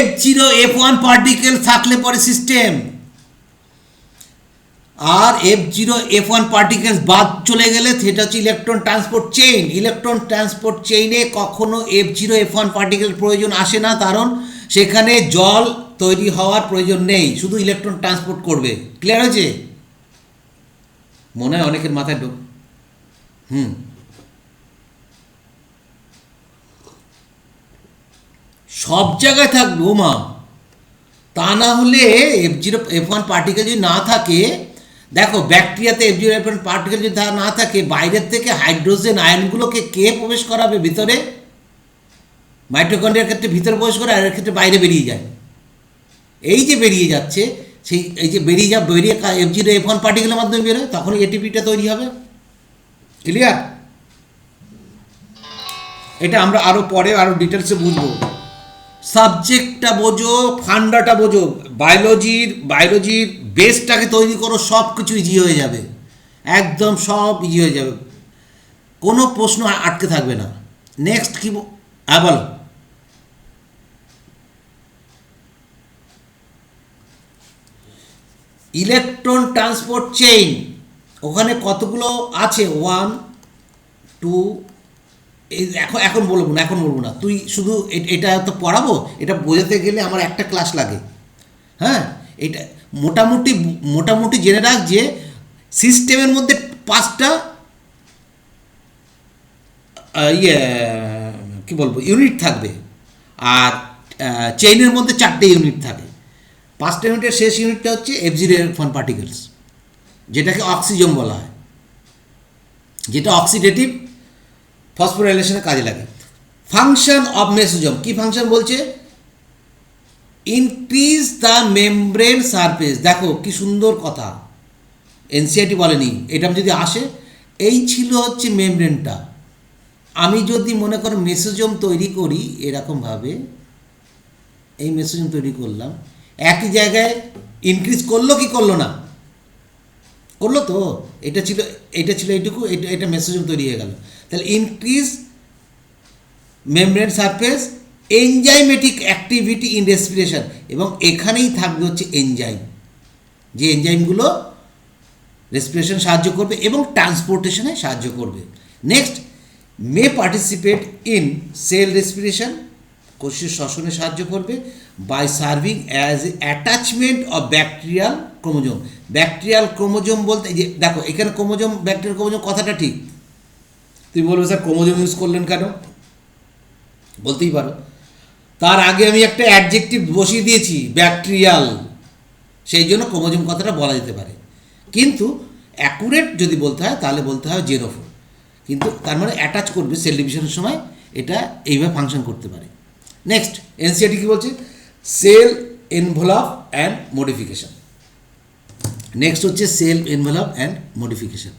F0 F1 পার্টিকেল থাকলে পরে সিস্টেম, আর F0 F1 পার্টিকেলস বাদ চলে গেলে সেটা হচ্ছে electron transport chain. Electron transport চেইনে কখনো F0 F1 পার্টিকেল প্রয়োজন আসে না, কারণ সেখানে জল তৈরি হওয়ার প্রয়োজন নেই, শুধু ইলেকট্রন ট্রান্সপোর্ট করবে। ক্লিয়ার হয়েছে? মনে হয় অনেকের মাথায় ঢোক। সব জায়গায় থাকবে ওমা, তা না হলে F0 F1 পার্টিকেল যদি না থাকে, দেখো ব্যাকটেরিয়াতে F0 F1 পার্টিকেল যদি না থাকে, বাইরের থেকে হাইড্রোজেন আয়নগুলোকে কে প্রবেশ করাবে ভিতরে? মাইটোকন্ড্রিয়ার ক্ষেত্রে ভিতরে প্রবেশ করে, আর এর ক্ষেত্রে বাইরে বেরিয়ে যায়। এই যে বেরিয়ে যাচ্ছে, সেই এই যে বেরিয়ে F0 F1 পার্টিকেলের মাধ্যমে বেরোয়, তখনই এটিপিটা তৈরি হবে। ক্লিয়ার? এটা আমরা আরও পরে আরও ডিটেলসে বুঝবো। সাবজেক্টটা বোঝো, ফান্ডাটা বোঝো, বায়োলজির বেসটাকে তৈরি করো, সব কিছু ইজি হয়ে যাবে, একদম সব ইজি হয়ে যাবে, কোনো প্রশ্ন আটকে থাকবে না। নেক্সট কি? বলো। ইলেকট্রন ট্রান্সপোর্ট চেইন, ওখানে কতগুলো আছে? 1 2, এখন বলবো না, তুই শুধু এটা তো পড়াবো, এটা বোঝাতে গেলে আমার একটা ক্লাস লাগে। হ্যাঁ, এটা মোটামুটি জেনে রাখ যে সিস্টেমের মধ্যে 5টা ইউনিট থাকবে, আর চেইনের মধ্যে 4টে ইউনিট থাকে। 5টা ইউনিটের শেষ ইউনিটটা হচ্ছে F0 F1 পার্টিকেলস, যেটাকে অক্সিজম বলা হয়, যেটা অক্সিডেটিভ ফসফোরাইলেশনে কাজে লাগে। ফাংশন অফ মেসোজোম, কি ফাংশন বলছে? Increase the membrane surface. দেখো কি সুন্দর কথা, এনসিআরটি বলেনি, এটা যদি আসে, এই ছিল হচ্ছে মেমব্রেনটা। আমি যদি মনে করো মেসোজোম তৈরি করি এরকমভাবে, এই মেসোজোম তৈরি করলাম, একই জায়গায় ইনক্রিজ করলো কি করলো না? করলো তো। এটা ছিল এইটুকু, এটা মেসোজোম তৈরি হয়ে গেল। তাহলে increase membrane surface, enzymatic activity in respiration, এবং এখানেই থাকবে হচ্ছে এনজাইম, যে এনজাইমগুলো রেসপিরেশন সাহায্য করবে এবং ট্রান্সপোর্টেশনে সাহায্য করবে। Next, may participate in cell respiration, কোষের শ্বসনে সাহায্য করবে, by serving as attachment of bacterial chromosome. Bacterial chromosome বলতে, যে দেখো এখানে ব্যাকটেরিয়াল ক্রোমোজোম কথাটা ঠিক, তুই বলবে স্যার ক্রোমোজোম ইউজ করলেন কেন? বলতেই পারো, তার আগে আমি একটা অ্যাডজেক্টিভ বসিয়ে দিয়েছি ব্যাকটেরিয়াল, সেই জন্য ক্রোমোজোম কথাটা বলা যেতে পারে, কিন্তু অ্যাকুরেট যদি বলতে হয় তাহলে বলতে হয় জেনোফোর, কিন্তু তার মানে অ্যাটাচ করবে সেল ডিভিশনের সময়, এটা এইভাবে ফাংশন করতে পারে। নেক্সট, এনসিআরটি কী বলছে? Cell envelope and modification. Next হচ্ছে সেল এনভেলপ অ্যান্ড মডিফিকেশন।